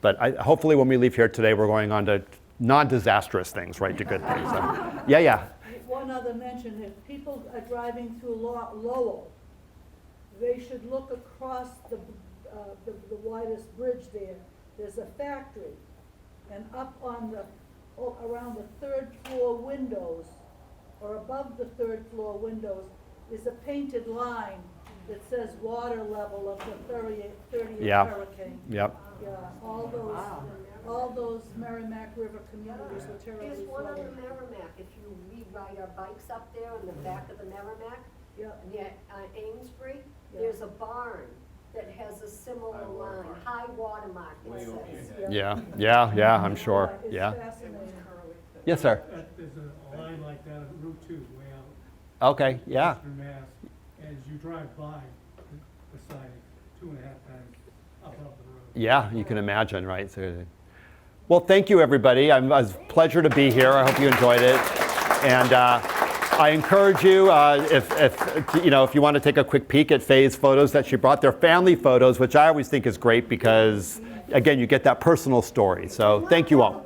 But hopefully when we leave here today, we're going on to non-disastrous things, right, to good things. So, yeah. One other mention, if people are driving through Lowell, they should look across the widest bridge there. There's a factory, and up on around the third floor windows, or above the third floor windows, is a painted line that says water level of the 30th Yeah. hurricane. Yep. Yeah, all those Merrimack River communities were terribly There's one on the flooded. Merrimack, if we ride our bikes up there in the back of the Merrimack, Yeah, near Amesbury, Yeah. there's a barn that has a similar line, high water mark, it Way over your says. head. Yeah, I'm sure. It's Yeah. fascinating. Yes, sir. There's a line like that on Route 2, way out Okay, yeah. Western Mass. As you drive by beside it, 2.5 times above the road. Yeah, you can imagine, right? So, well, thank you, everybody. It was a pleasure to be here. I hope you enjoyed it. And I encourage you, if you want to take a quick peek at Faye's photos that she brought, they're family photos, which I always think is great because, again, you get that personal story. So thank you all.